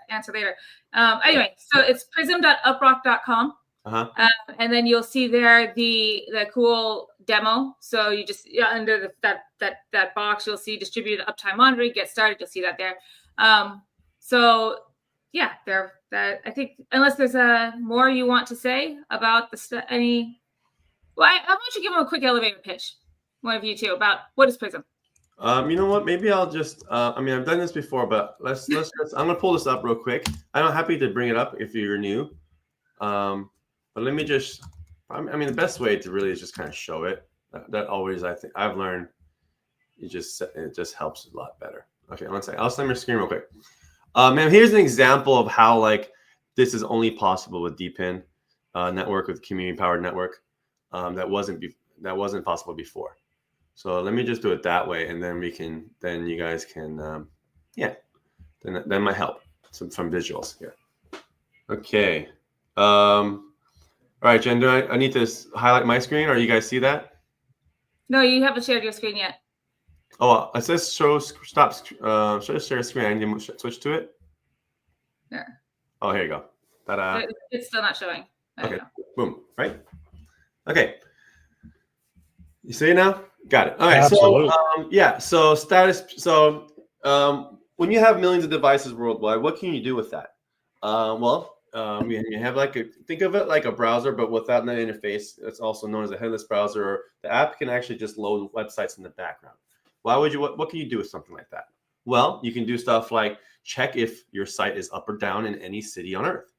answer later. Anyway, so it's prism.uprock.com. And then you'll see there the cool demo. So you just under that box, you'll see distributed uptime monitoring, get started. You'll see that there. So yeah, I think unless there's more you want to say about I want you to give them a quick elevator pitch, one of you two, about what is Prism. You know what? Maybe I'll just. I've done this before, but let's just. I'm gonna pull this up real quick. I'm happy to bring it up if you're new. But let me just, the best way to really is just kind of show it. That always, I think, I've learned it just helps a lot better. Okay, one second. I'll send my screen real quick. And here's an example of how like this is only possible with DePIN network, with community powered network. That wasn't possible before. So let me just do it that way, and then you guys can, yeah, then that might help some visuals here. Okay. All right, Jen, I need to highlight my screen, or you guys see that? No, you haven't shared your screen yet. Oh, it says show share screen. I need to switch to it. Yeah. Oh, here you go. Ta-da. It's still not showing. Okay. Boom. Right. Okay. You see it now? Got it. All right. Absolutely. So yeah. So status. So when you have millions of devices worldwide, what can you do with that? You have think of it like a browser, but without an interface. It's also known as a headless browser. Or the app can actually just load websites in the background. Why would you? What can you do with something like that? Well, you can do stuff like check if your site is up or down in any city on Earth.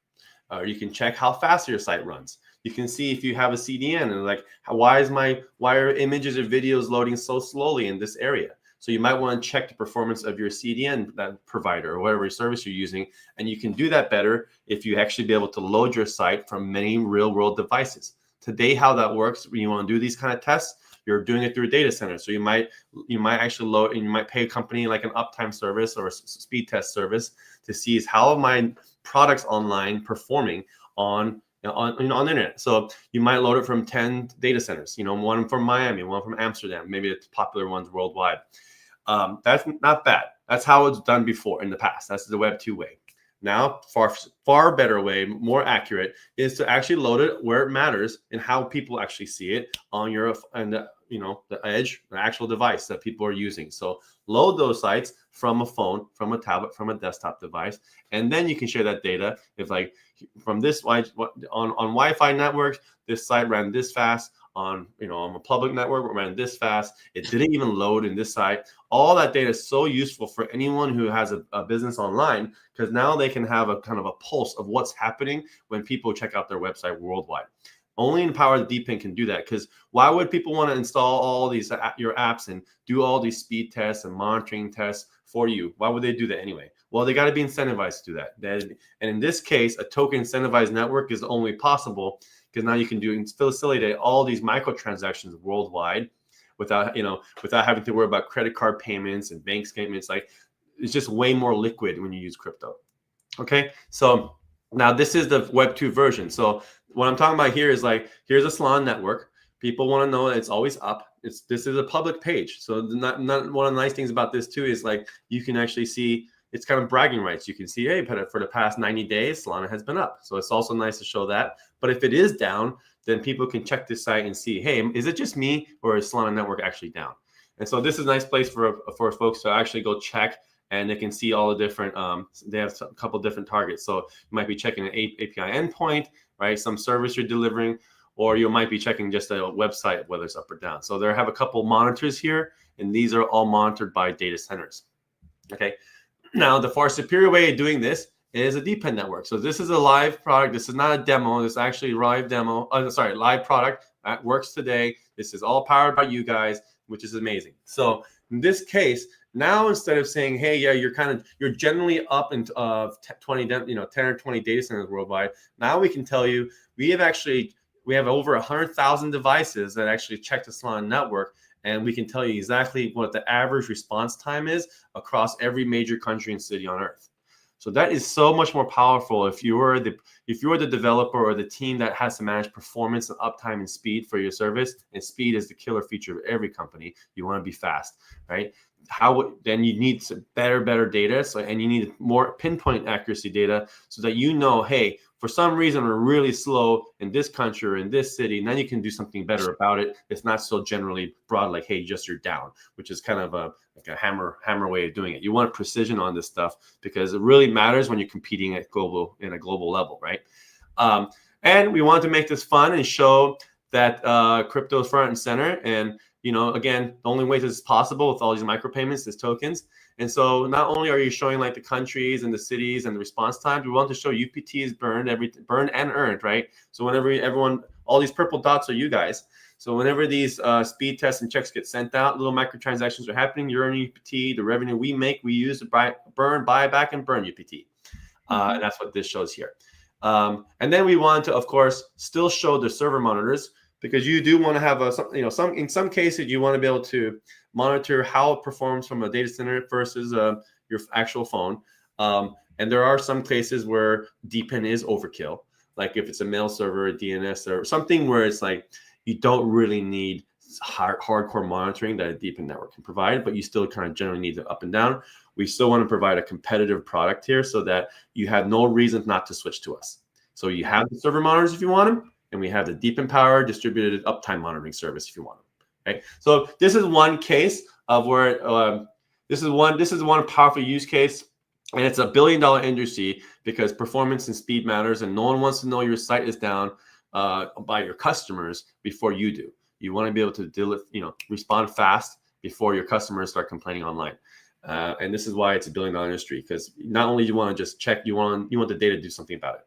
You can check how fast your site runs. You can see if you have a CDN and like why are images or videos loading so slowly in this area. So you might want to check the performance of your CDN provider or whatever service you're using, and you can do that better if you actually be able to load your site from many real-world devices. Today, how that works when you want to do these kind of tests, you're doing it through a data center. So you might actually load, and you might pay a company like an uptime service or a speed test service to see is how my products online performing on the internet. So you might load it from 10 data centers, one from Miami, one from Amsterdam, maybe it's popular ones worldwide. That's not bad. That's how it's done before in the past. That's the Web 2 way. Now, far better way, more accurate, is to actually load it where it matters and how people actually see it on the edge, the actual device that people are using. So load those sites from a phone, from a tablet, from a desktop device, and then you can share that data. If like from this on Wi-Fi networks, this site ran this fast. On a public network, it ran this fast. It didn't even load in this site. All that data is so useful for anyone who has a business online, because now they can have a kind of a pulse of what's happening when people check out their website worldwide. Only Empowered DePIN can do that, because why would people want to install all these your apps and do all these speed tests and monitoring tests for you? Why would they do that anyway? Well, they got to be incentivized to do that. And in this case, a token incentivized network is only possible because now you can facilitate all these microtransactions worldwide without having to worry about credit card payments and bank statements. Like, it's just way more liquid when you use crypto. Okay, so now this is the Web 2 version. So what I'm talking about here is like, here's a Solana network. People want to know that it's always up. This is a public page. So not one of the nice things about this too is like you can actually see, it's kind of bragging rights. You can see, hey, for the past 90 days, Solana has been up. So it's also nice to show that. But if it is down, then people can check this site and see, hey, is it just me or is Solana network actually down? And so this is a nice place for folks to actually go check, and they can see all the different, they have a couple different targets. So you might be checking an API endpoint, right? Some service you're delivering, or you might be checking just a website, whether it's up or down. So they have a couple monitors here, and these are all monitored by data centers. Okay. Now, the far superior way of doing this is a DePIN network. So this is a live product. This is not a demo. This is actually a live product that works today. This is all powered by you guys, which is amazing. So in this case, now instead of saying, hey, yeah, you're generally up in 10 or 20 data centers worldwide. Now we can tell you we have over 100,000 devices that actually check the Solana network. And we can tell you exactly what the average response time is across every major country and city on Earth. So that is so much more powerful if you're the developer or the team that has to manage performance and uptime and speed for your service. And speed is the killer feature of every company. You want to be fast, right? Then you need some better data. And you need more pinpoint accuracy data so that hey, for some reason we're really slow in this country or in this city, and then you can do something better about it. It's not so generally broad, like, hey, just you're down, which is kind of a hammer way of doing it. You want precision on this stuff because it really matters when you're competing in a global level, right? And we want to make this fun and show that crypto is front and center. And again, the only way this is possible with all these micropayments is tokens. And so not only are you showing like the countries and the cities and the response times, we want to show UPT is burned and earned, right? So whenever all these purple dots are you guys. So whenever these speed tests and checks get sent out, little microtransactions are happening. You're earning UPT. The revenue we make, we use to buy back, and burn UPT. And that's what this shows here. And then we want to, of course, still show the server monitors, because you do want to have in some cases you want to be able to monitor how it performs from a data center versus your actual phone. And there are some cases where DePIN is overkill, like if it's a mail server, a DNS, or something where it's like you don't really need hardcore monitoring that a DePIN network can provide, but you still kind of generally need it up and down. We still want to provide a competitive product here so that you have no reason not to switch to us. So you have the server monitors if you want them, and we have the DePIN power distributed uptime monitoring service if you want them. Okay, so this is one case of where this is one powerful use case, and it's $1 billion industry because performance and speed matters, and no one wants to know your site is down by your customers before you do. You want to be able to respond fast before your customers start complaining online. And this is why it's $1 billion industry, because not only you want to just check, you want the data to do something about it.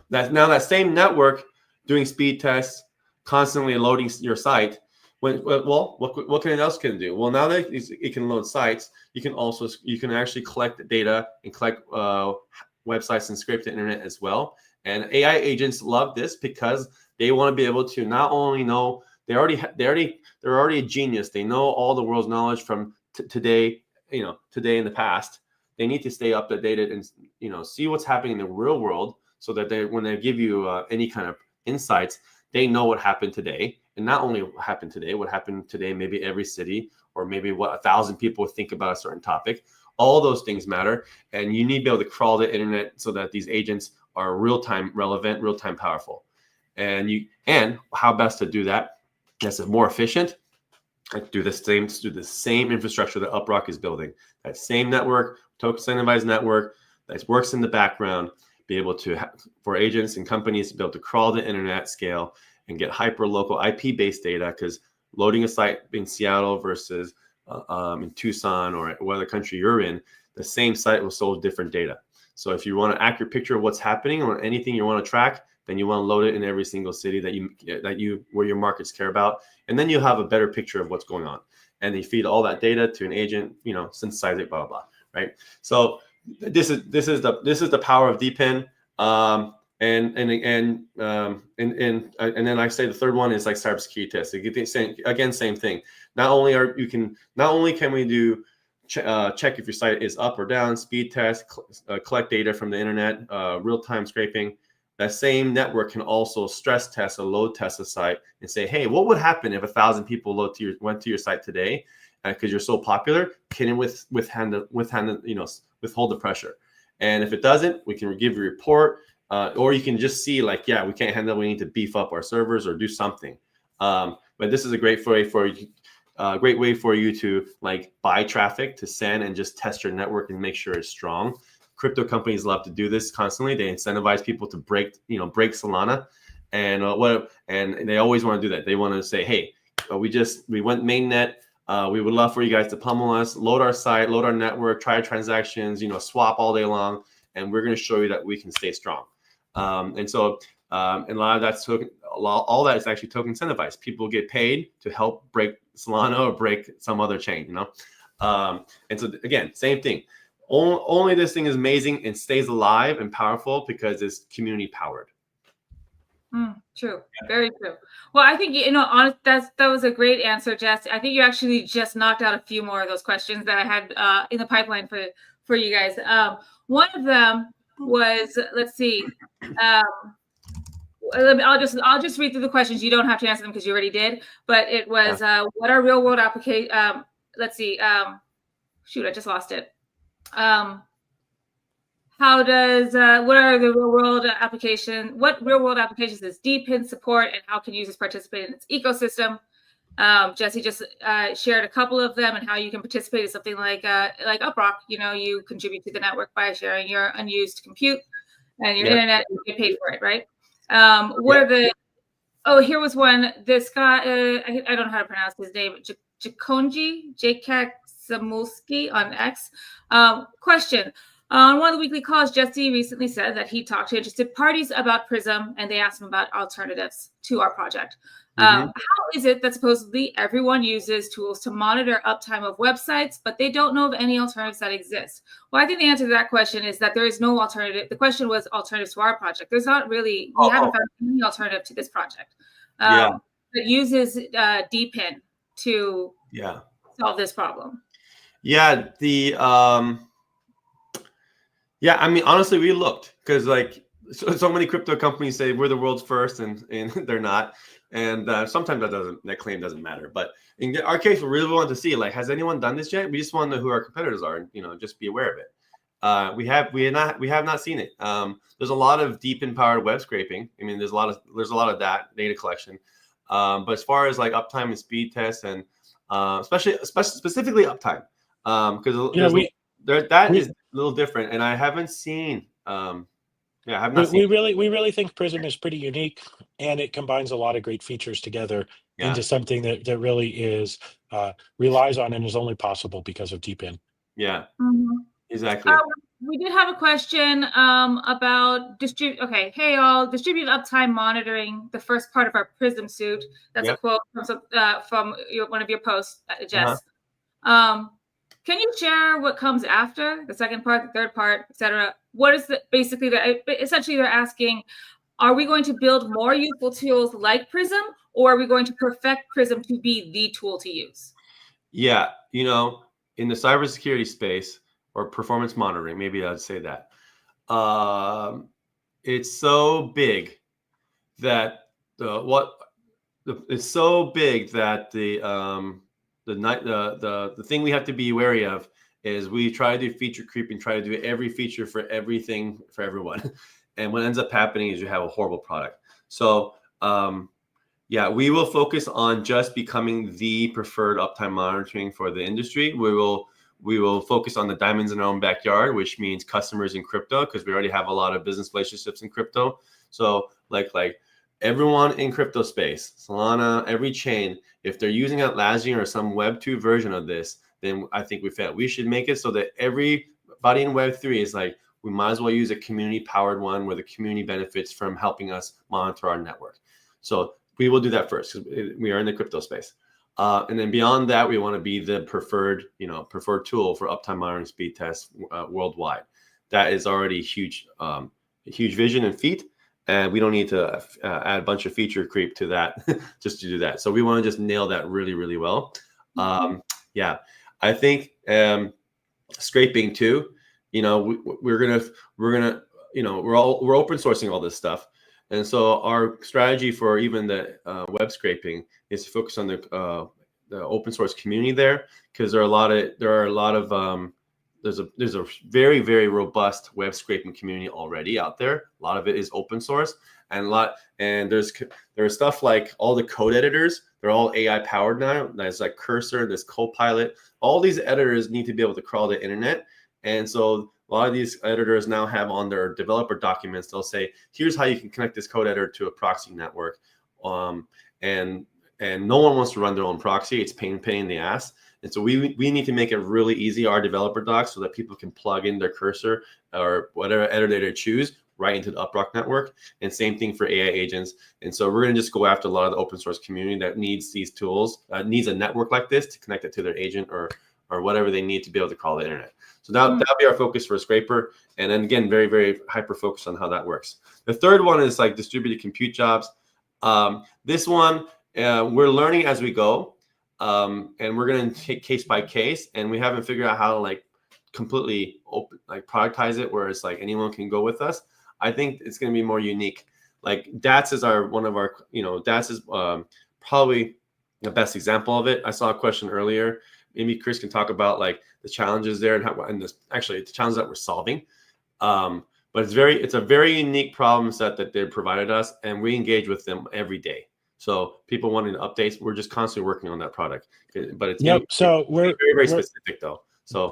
That same network doing speed tests, constantly loading your site. What can it else can do? Well, now that it can load sites, you can actually collect the data and collect websites and scrape the internet as well. And AI agents love this because they want to be able to not only know they're already a genius. They know all the world's knowledge from today in the past. They need to stay up to date and see what's happening in the real world, so that when they give you any kind of insights, they know what happened today, and not only what happened today, maybe every city, or maybe what 1,000 people think about a certain topic. All those things matter, and you need to be able to crawl the internet so that these agents are real-time relevant, real-time powerful. And how best to do that? That's more efficient. Do the same infrastructure that UpRock is building. That same network, token incentivized network that works in the background. Be able to, for agents and companies to be able to crawl the internet scale and get hyper local IP-based data, because loading a site in Seattle versus in Tucson or whatever country you're in, the same site will show different data. So if you want an accurate picture of what's happening or anything you want to track, then you want to load it in every single city where your markets care about, and then you'll have a better picture of what's going on. And they feed all that data to an agent, synthesize it, blah blah blah, right? So this is the power of DePIN, and then I say the third one is like cybersecurity tests. Same thing. Not only can we do check if your site is up or down, speed test, collect data from the internet, real-time scraping. That same network can also stress test or load test a site and say, hey, what would happen if 1,000 people went to your site today? Because you're so popular, can it withhold the pressure? And if it doesn't, we can give you a report, or you can just see like, yeah, we can't handle it. We need to beef up our servers or do something. But this is a great way for you to like buy traffic to send and just test your network and make sure it's strong. Crypto companies love to do this constantly. They incentivize people to break Solana, and they always want to do that. They want to say, hey, we went mainnet. We would love for you guys to pummel us, load our site, load our network, try transactions, swap all day long, and we're going to show you that we can stay strong. And a lot of that's all that is actually token incentivized. People get paid to help break Solana or break some other chain, And so again, same thing. Only this thing is amazing and stays alive and powerful because it's community powered. True. Very true. Well, I think, that was a great answer, Jess. I think you actually just knocked out a few more of those questions that I had in the pipeline for you guys. One of them was, let's see. I'll just read through the questions. You don't have to answer them because you already did. But it was, what are real world applications? Let's see. Shoot, I just lost it. What are the real world applications? What real world applications does DePIN support, and how can users participate in its ecosystem? Jesse just shared a couple of them, and how you can participate in something like UpRock. You contribute to the network by sharing your unused compute and your internet, and you get paid for it, right? Here was one. This guy, I don't know how to pronounce his name, Jakonji Samulski on X. Question. On one of the weekly calls, Jesse recently said that he talked to interested parties about Prism, and they asked him about alternatives to our project. How is it that supposedly everyone uses tools to monitor uptime of websites, but they don't know of any alternatives that exist? Well, I think the answer to that question is that there is no alternative. The question was alternatives to our project. There's not really, we haven't found any alternative to this project that uses DePIN to solve this problem. Yeah, I mean, honestly, we looked because like so many crypto companies say we're the world's first, and they're not. And sometimes that claim doesn't matter. But in our case, we really want to see like, has anyone done this yet? We just want to know who our competitors are, and just be aware of it. We have not seen it. There's a lot of DePIN powered web scraping. I mean, there's a lot of that data collection. But as far as like uptime and speed tests, and specifically uptime, because that is a little different, and I haven't seen. We really think Prism is pretty unique, and it combines a lot of great features together into something that really is relies on and is only possible because of DePIN. Yeah, exactly. We did have a question about Okay, hey all, distributed uptime monitoring, the first part of our Prism suite. That's a quote from one of your posts, Jess. Can you share what comes after the second part, the third part, etc.? What is essentially they're asking, are we going to build more useful tools like Prism, or are we going to perfect Prism to be the tool to use? Yeah, in the cybersecurity space or performance monitoring, maybe I'd say that it's so big that the thing we have to be wary of is we try to do feature creep and try to do every feature for everything for everyone. And what ends up happening is you have a horrible product. So we will focus on just becoming the preferred uptime monitoring for the industry. We will focus on the diamonds in our own backyard, which means customers in crypto, because we already have a lot of business relationships in crypto. So like everyone in crypto space, Solana, every chain, if they're using Atlassian or some Web 2 version of this, then I think we failed. We should make it so that everybody in Web 3 is like, we might as well use a community-powered one where the community benefits from helping us monitor our network. So we will do that first because we are in the crypto space. And then beyond that, we want to be the preferred tool for uptime monitoring speed tests worldwide. That is already a huge vision and feat. And we don't need to add a bunch of feature creep to that just to do that. So we want to just nail that really, really well. I think scraping too. We're open sourcing all this stuff, and so our strategy for even the web scraping is to focus on the open source community there, because there's a very, very robust web scraping community already out there. A lot of it is open source, and there's stuff like all the code editors. They're all AI powered now. There's like Cursor, there's Copilot. All these editors need to be able to crawl the internet, and so a lot of these editors now have on their developer documents, they'll say, here's how you can connect this code editor to a proxy network. And no one wants to run their own proxy. It's pain in the ass. And so we need to make it really easy, our developer docs, so that people can plug in their Cursor or whatever editor they choose right into the UpRock network. And same thing for AI agents. And so we're going to just go after a lot of the open source community that needs these tools, needs a network like this to connect it to their agent or whatever they need to be able to crawl the internet. So that'll be our focus for a scraper. And then again, very, very hyper focused on how that works. The third one is like distributed compute jobs. This one, we're learning as we go. And we're going to take case by case, and we haven't figured out how to like completely productize it where it's like anyone can go with us. I think it's going to be more unique. Like DATS is DATS is probably the best example of it. I saw a question earlier. Maybe Chris can talk about like the challenges there and the challenges that we're solving. But it's a very unique problem set that they provided us, and we engage with them every day. So people wanting updates, we're just constantly working on that product. But it's so we're very, very specific though. So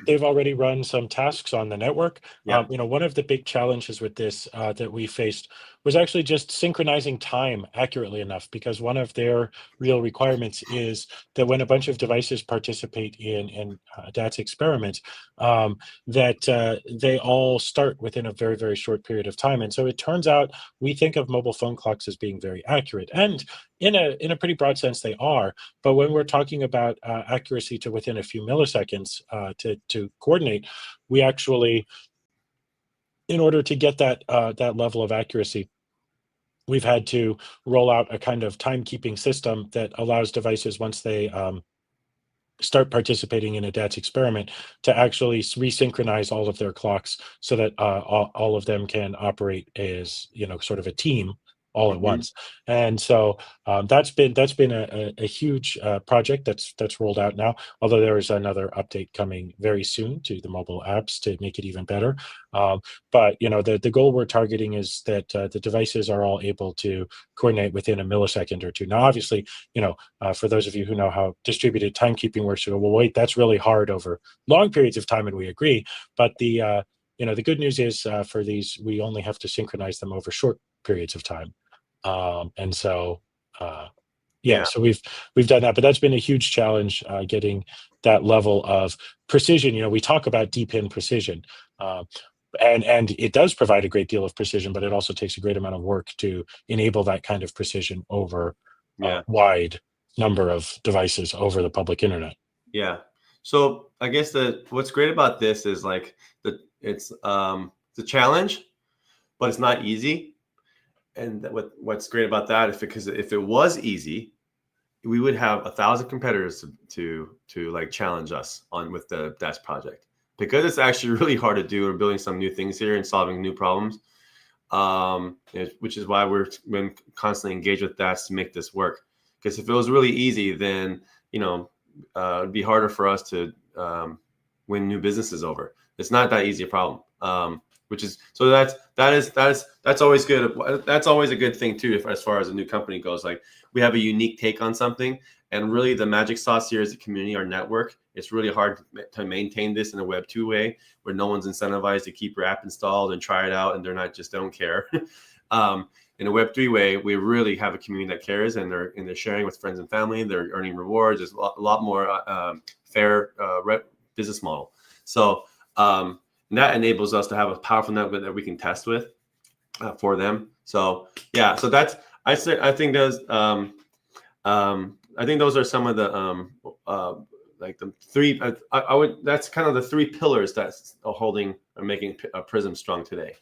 they've already run some tasks on the network. One of the big challenges with this that we faced was actually just synchronizing time accurately enough, because one of their real requirements is that when a bunch of devices participate in DATS experiments, that they all start within a very, very short period of time. And so it turns out we think of mobile phone clocks as being very accurate, and in a pretty broad sense they are. But when we're talking about accuracy to within a few milliseconds to coordinate, we actually, in order to get that that level of accuracy, we've had to roll out a kind of timekeeping system that allows devices, once they start participating in a DATS experiment, to actually resynchronize all of their clocks so that all of them can operate as, sort of a team all at once. And so that's been a huge project that's rolled out now, although there is another update coming very soon to the mobile apps to make it even better. But the goal we're targeting is that the devices are all able to coordinate within a millisecond or two. Now, obviously, for those of you who know how distributed timekeeping works, you go, well, wait, that's really hard over long periods of time, and we agree. But the good news is for these, we only have to synchronize them over short periods of time. And so, so we've done that, but that's been a huge challenge, getting that level of precision. We talk about DePIN precision, and it does provide a great deal of precision, but it also takes a great amount of work to enable that kind of precision over a wide number of devices over the public internet. Yeah. So I guess what's great about this is it's a challenge, but it's not easy. And what's great about that is because if it was easy, we would have 1,000 competitors to challenge us with the DATS project, because it's actually really hard to do. We're building some new things here and solving new problems, which is why we're constantly engaged with DATS to make this work. Because if it was really easy, then it'd be harder for us to win new businesses over. It's not that easy a problem. That's always good. That's always a good thing too, as far as a new company goes. Like, we have a unique take on something, and really the magic sauce here is the community, our network. It's really hard to maintain this in a Web 2 way, where no one's incentivized to keep your app installed and try it out, and they don't care. In a Web 3 way, we really have a community that cares, and they're sharing with friends and family. They're earning rewards. There's a lot more fair business model. So. And that enables us to have a powerful network that we can test with for them. So so that's I think those are some of the the three. That's kind of the three pillars that's holding or making Prism strong today.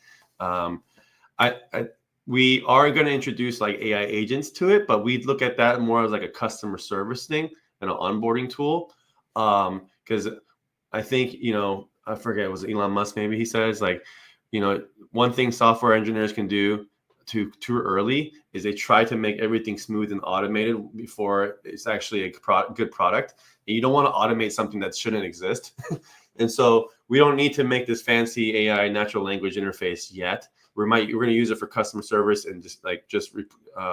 We are going to introduce AI agents to it, but we look at that more as a customer service thing and an onboarding tool, because I think I forget, it was Elon Musk, maybe he says, one thing software engineers can do too early is they try to make everything smooth and automated before it's actually a good product. And you don't want to automate something that shouldn't exist. And so we don't need to make this fancy AI natural language interface yet. We're going to use it for customer service and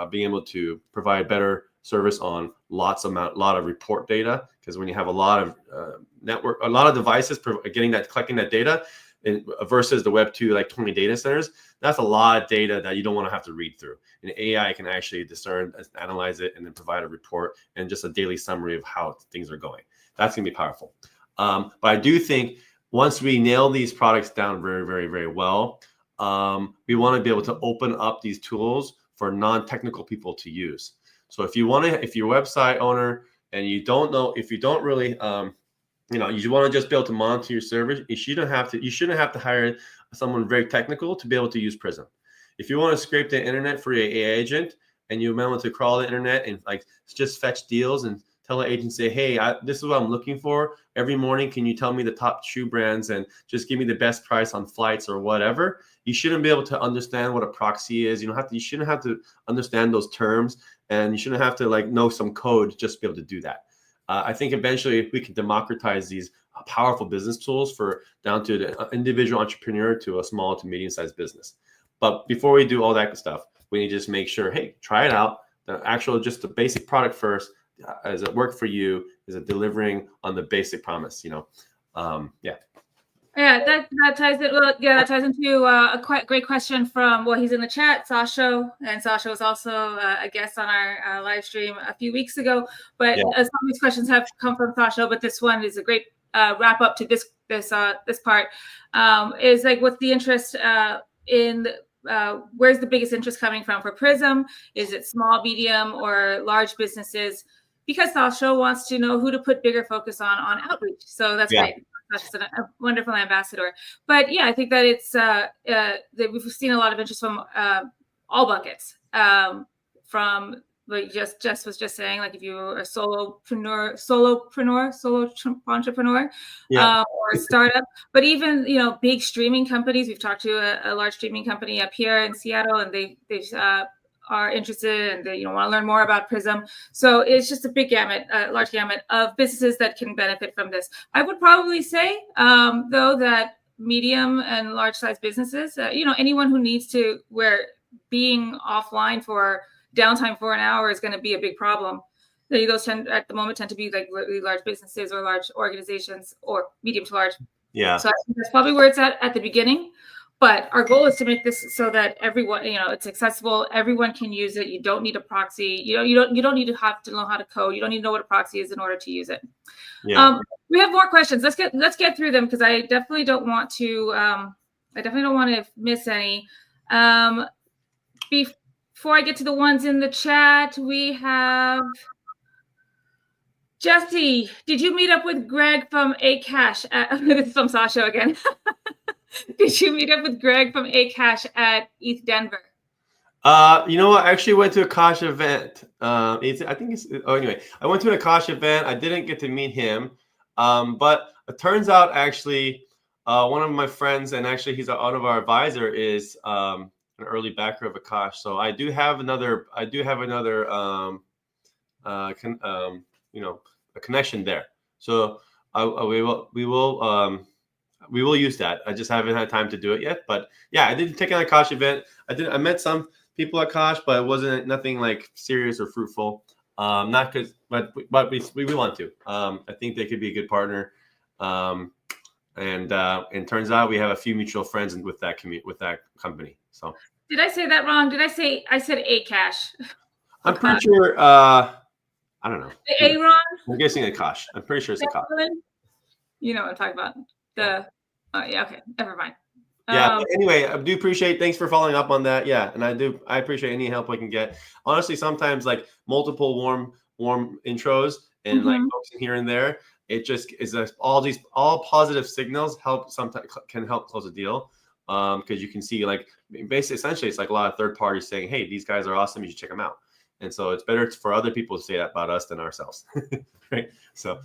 being able to provide better service on lot of report data, because when you have a lot of a lot of devices collecting that data, versus the Web 2 20 data centers, that's a lot of data that you don't want to have to read through. And AI can actually discern, analyze it, and then provide a report and just a daily summary of how things are going. That's going to be powerful. But I do think once we nail these products down very, very, very well, we want to be able to open up these tools for non-technical people to use. So if you're a website owner and you don't really, you want to just be able to monitor your servers, you shouldn't have to hire someone very technical to be able to use Prism. If you want to scrape the internet for your AI agent and you want to crawl the internet and just fetch deals and tell an agent, say, hey, this is what I'm looking for. Every morning, can you tell me the top shoe brands and just give me the best price on flights or whatever? You shouldn't be able to understand what a proxy is. You shouldn't have to understand those terms, and you shouldn't have to know some code just to be able to do that. I think eventually we can democratize these powerful business tools down to the individual entrepreneur to a small to medium-sized business. But before we do all that stuff, we need to just make sure, hey, try it out. Just the basic product first. Does it work for you? Is it delivering on the basic promise? Yeah, that ties it. Well, yeah, that ties into a quite great question from, well, he's in the chat, Sasha, and Sasha was also a guest on our live stream a few weeks ago. But some of these questions have come from Sasha, but this one is a great wrap up to this part. Is like, what's the interest in where's the biggest interest coming from for Prism? Is it small, medium, or large businesses? Because Sasha wants to know who to put bigger focus on outreach. So that's great. That's a wonderful ambassador. But yeah, I think that it's that we've seen a lot of interest from all buckets. From like Jess was just saying, like if you're a solo entrepreneur, or a startup, but even big streaming companies. We've talked to a large streaming company up here in Seattle, and they are interested and they want to learn more about Prism. So it's just a big gamut, large gamut of businesses that can benefit from this. I would probably say, though, that medium and large size businesses, anyone who needs to, where being offline for downtime for an hour is going to be a big problem. Those at the moment tend to be like really large businesses or large organizations, or medium to large. Yeah. So I think that's probably where it's at the beginning. But our goal is to make this so that everyone, it's accessible. Everyone can use it. You don't need a proxy. You don't need to have to know how to code. You don't need to know what a proxy is in order to use it. Yeah. We have more questions. Let's get through them, because I definitely don't want to miss any. Before I get to the ones in the chat, we have Jesse. Did you meet up with Greg from Akash? This is from Sasha again. Did you meet up with Greg from Akash at ETH Denver? You know what? I actually went to a Akash event. Anyway, I went to an Akash event. I didn't get to meet him. But it turns out actually one of my friends, and actually he's one of our advisor, is an early backer of Akash. So I do have another a connection there. So we will use that. I just haven't had time to do it yet. But yeah, I did take an Akash event. I met some people at Akash, but it wasn't nothing like serious or fruitful. Not because, but we want to. I think they could be a good partner. And it turns out we have a few mutual friends with that company. So did I say that wrong? I said Akash? I'm pretty sure. I don't know. Aaron? I'm guessing Akash. I'm pretty sure it's Akash. You know what I'm talking about. Yeah, okay, never mind. Yeah, but anyway, I do appreciate, thanks for following up on that. Yeah, and I appreciate any help I can get. Honestly, sometimes like multiple warm intros and like folks here and there, it just is all positive signals can help close a deal. Because you can see, like, essentially it's like a lot of third parties saying, hey, these guys are awesome, you should check them out. And so it's better for other people to say that about us than ourselves. Right? So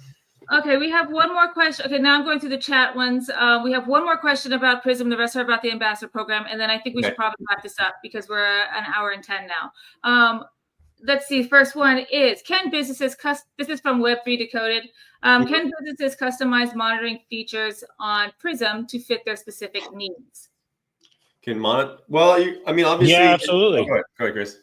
okay, we have one more question. Okay, now I'm going through the chat ones. We have one more question about Prism. The rest are about the ambassador program. And then I think we should probably wrap this up because we're an hour and 10 now. Let's see. First one is, can businesses, this is from Web3 Decoded. Can businesses customize monitoring features on Prism to fit their specific needs? Well, obviously. Yeah, absolutely. Go ahead, Chris.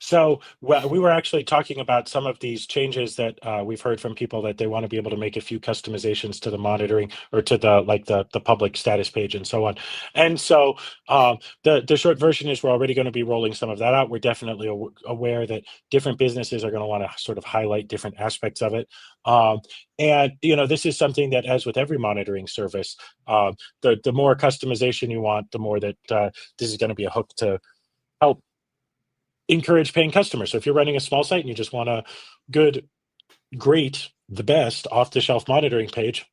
So we were actually talking about some of these changes that we've heard from people, that they want to be able to make a few customizations to the monitoring or to the public status page and so on. And so the short version is we're already going to be rolling some of that out. We're definitely aware that different businesses are going to want to sort of highlight different aspects of it. And this is something that, as with every monitoring service, the more customization you want, the more that this is going to be a hook to help encourage paying customers. So if you're running a small site and you just want a the best off-the-shelf monitoring page,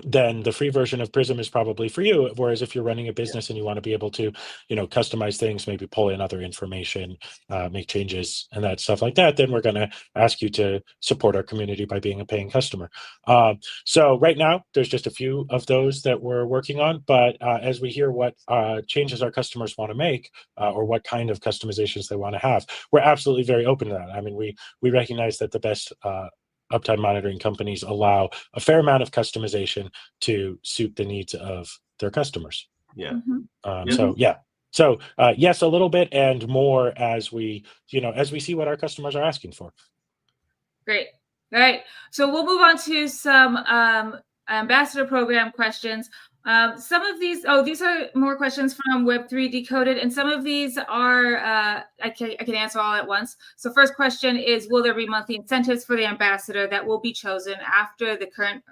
then the free version of Prism is probably for you. Whereas if you're running a business and you want to be able to, customize things, maybe pull in other information, make changes and that stuff like that, then we're going to ask you to support our community by being a paying customer. So right now, there's just a few of those that we're working on. But as we hear what changes our customers want to make, or what kind of customizations they want to have, we're absolutely very open to that. I mean, we recognize that the best uptime monitoring companies allow a fair amount of customization to suit the needs of their customers. Yeah. So yes, a little bit, and more as we see what our customers are asking for. Great. All right. So we'll move on to some ambassador program questions. Some of these, these are more questions from Web3 Decoded, and some of these are, I can answer all at once. So first question is, will there be monthly incentives for the ambassador that will be chosen after the current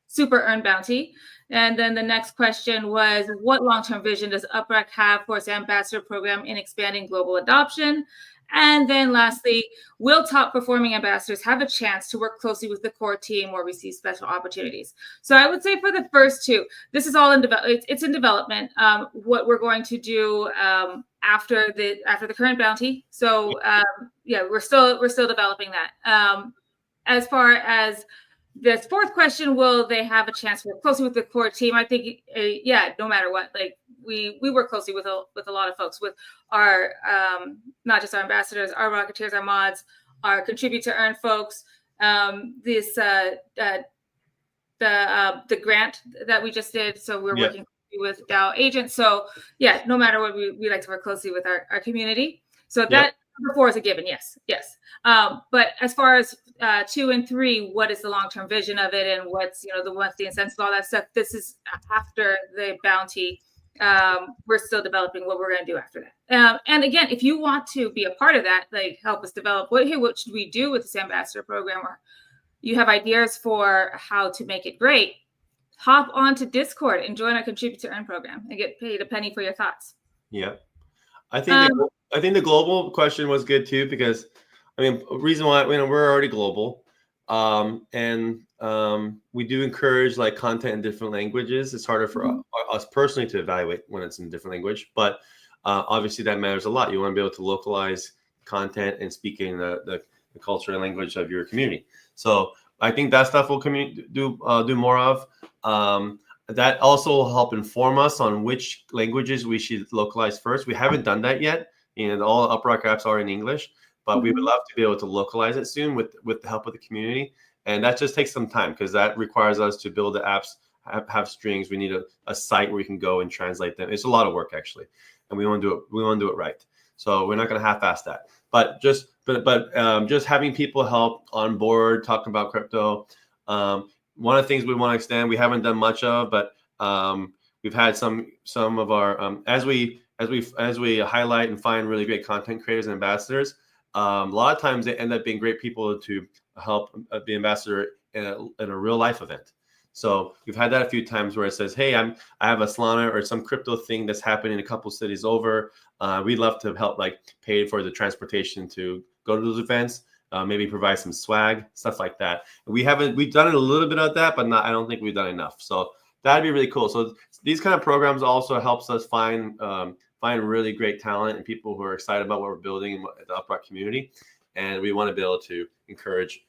super earn bounty? And then the next question was, what long-term vision does UpRock have for its ambassador program in expanding global adoption? And then lastly, will top performing ambassadors have a chance to work closely with the core team or receive special opportunities? So I would say for the first two, this is all in it's in development. What we're going to do after the current bounty. So yeah, we're still developing that. As far as this fourth question, will they have a chance to work closely with the core team? I think, yeah, no matter what, like we work closely with a lot of folks, with our not just our ambassadors, our Rocketeers, our mods, our contribute to earn folks. The grant that we just did, so we're working with DAO agents. So yeah, no matter what, we like to work closely with our community. So that number 4 is a given, yes. But as far as 2 and 3, what is the long-term vision of it, and what's the monthly incentives, all that stuff? This is after the bounty. We're still developing what we're going to do after that. And again, if you want to be a part of that, like help us develop what should we do with this ambassador program, or you have ideas for how to make it great, hop onto Discord and join our Contribute to Earn program and get paid a penny for your thoughts. Yeah, I think the global question was good too, because I mean, reason why we're already global, and we do encourage like content in different languages. It's harder for us personally to evaluate when it's in a different language, but obviously that matters a lot. You want to be able to localize content and speak in the culture and language of your community. So I think that stuff we'll do more of. That also will help inform us on which languages we should localize first. We haven't done that yet. All UpRock apps are in English, but we would love to be able to localize it soon with the help of the community. And that just takes some time, because that requires us to build the apps, have strings. We need a site where we can go and translate them. It's a lot of work, actually, and we want to do it right. So we're not going to half-ass that. But just having people help on board talking about crypto. One of the things we want to extend, we haven't done much of, but we've had some of our as we highlight and find really great content creators and ambassadors. A lot of times they end up being great people to help be ambassador in a real life event. So we've had that a few times where it says, hey, I have a Solana or some crypto thing that's happening in a couple cities over. We'd love to help like pay for the transportation to go to those events, maybe provide some swag, stuff like that. We've done a little bit of that, but I don't think we've done enough. So that'd be really cool. So these kind of programs also helps us find really great talent and people who are excited about what we're building in the UpRock community. And we want to be able to encourage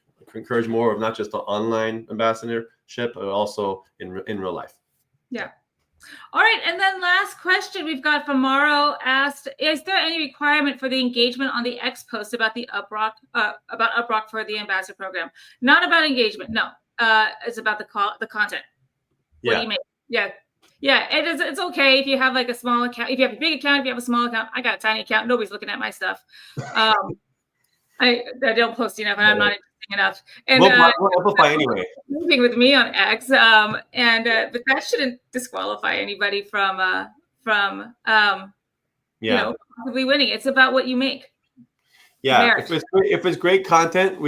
more of not just the online ambassadorship, but also in real life. Yeah. All right. And then last question we've got from Mauro asked, is there any requirement for the engagement on the X post about the UpRock for the ambassador program? Not about engagement. No, it's about the content. Yeah. What do you make? Yeah. Yeah, it is. It's okay if you have like a small account. If you have a big account, if you have a small account, I got a tiny account. Nobody's looking at my stuff. I don't post enough, and I'm not interesting enough. And we'll amplify anyway. Moving with me on X, but that shouldn't disqualify anybody from possibly winning. It's about what you make. Yeah, if it's great content,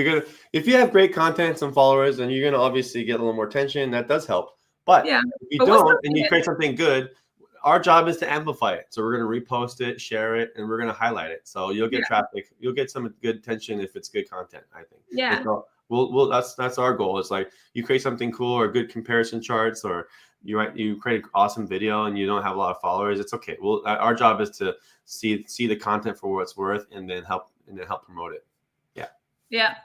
if you have great content, some followers, then you're gonna obviously get a little more attention. That does help. But if you don't, and you create something good, our job is to amplify it. So we're going to repost it, share it, and we're going to highlight it. So you'll get traffic. You'll get some good attention if it's good content, I think. Yeah. So that's our goal. It's like you create something cool or good comparison charts, or you create an awesome video and you don't have a lot of followers. It's okay. Our job is to see the content for what it's worth and then help promote it. Yeah. Yeah.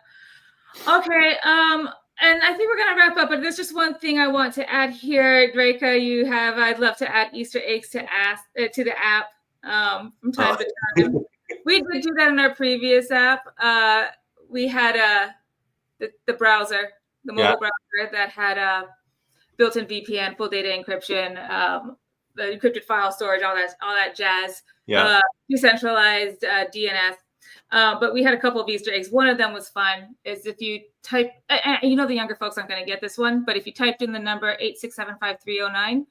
Okay. And I think we're going to wrap up, but there's just one thing I want to add here. Draca, I'd love to add Easter eggs to the app from time to time. We did do that in our previous app. We had the browser, the mobile browser that had built-in VPN, full data encryption, the encrypted file storage, all that jazz. Yeah. Decentralized DNS. But we had a couple of Easter eggs. One of them was fun. Is if you type, you know, the younger folks aren't going to get this one, but if you typed in the number 8675309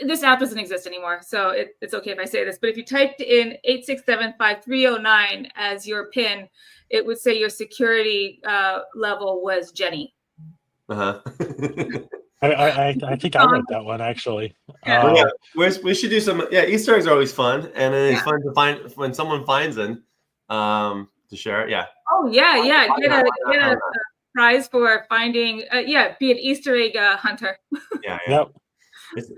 this app doesn't exist anymore, so it's okay if I say this. But if you typed in 8675309 as your PIN, it would say your security level was Jenny. I think I wrote that one actually. Yeah. We should do some. Yeah, Easter eggs are always fun, and then it's fun to find when someone finds them to share it. Yeah. Oh yeah. Get a prize for finding. Be an Easter egg hunter. Yeah. Yep.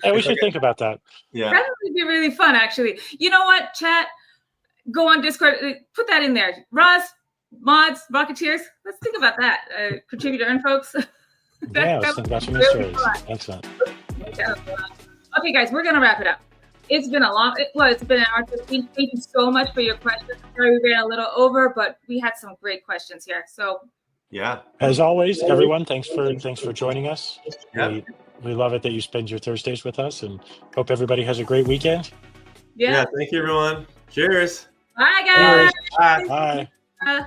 And we should think about that. Yeah. That would be really fun, actually. You know what, chat? Go on Discord. Put that in there. Roz, mods, Rocketeers. Let's think about that. Contribute to earn, folks. Let's think about some Easter eggs. Excellent. Okay, guys, we're going to wrap it up. It's been it's been an hour 15. Thank you so much for your questions. Sorry we ran a little over, but we had some great questions here. So yeah. As always, everyone, thanks for joining us. Yeah. We love it that you spend your Thursdays with us, and hope everybody has a great weekend. Yeah. Thank you, everyone. Cheers. Bye, guys. Cheers. Bye. Bye.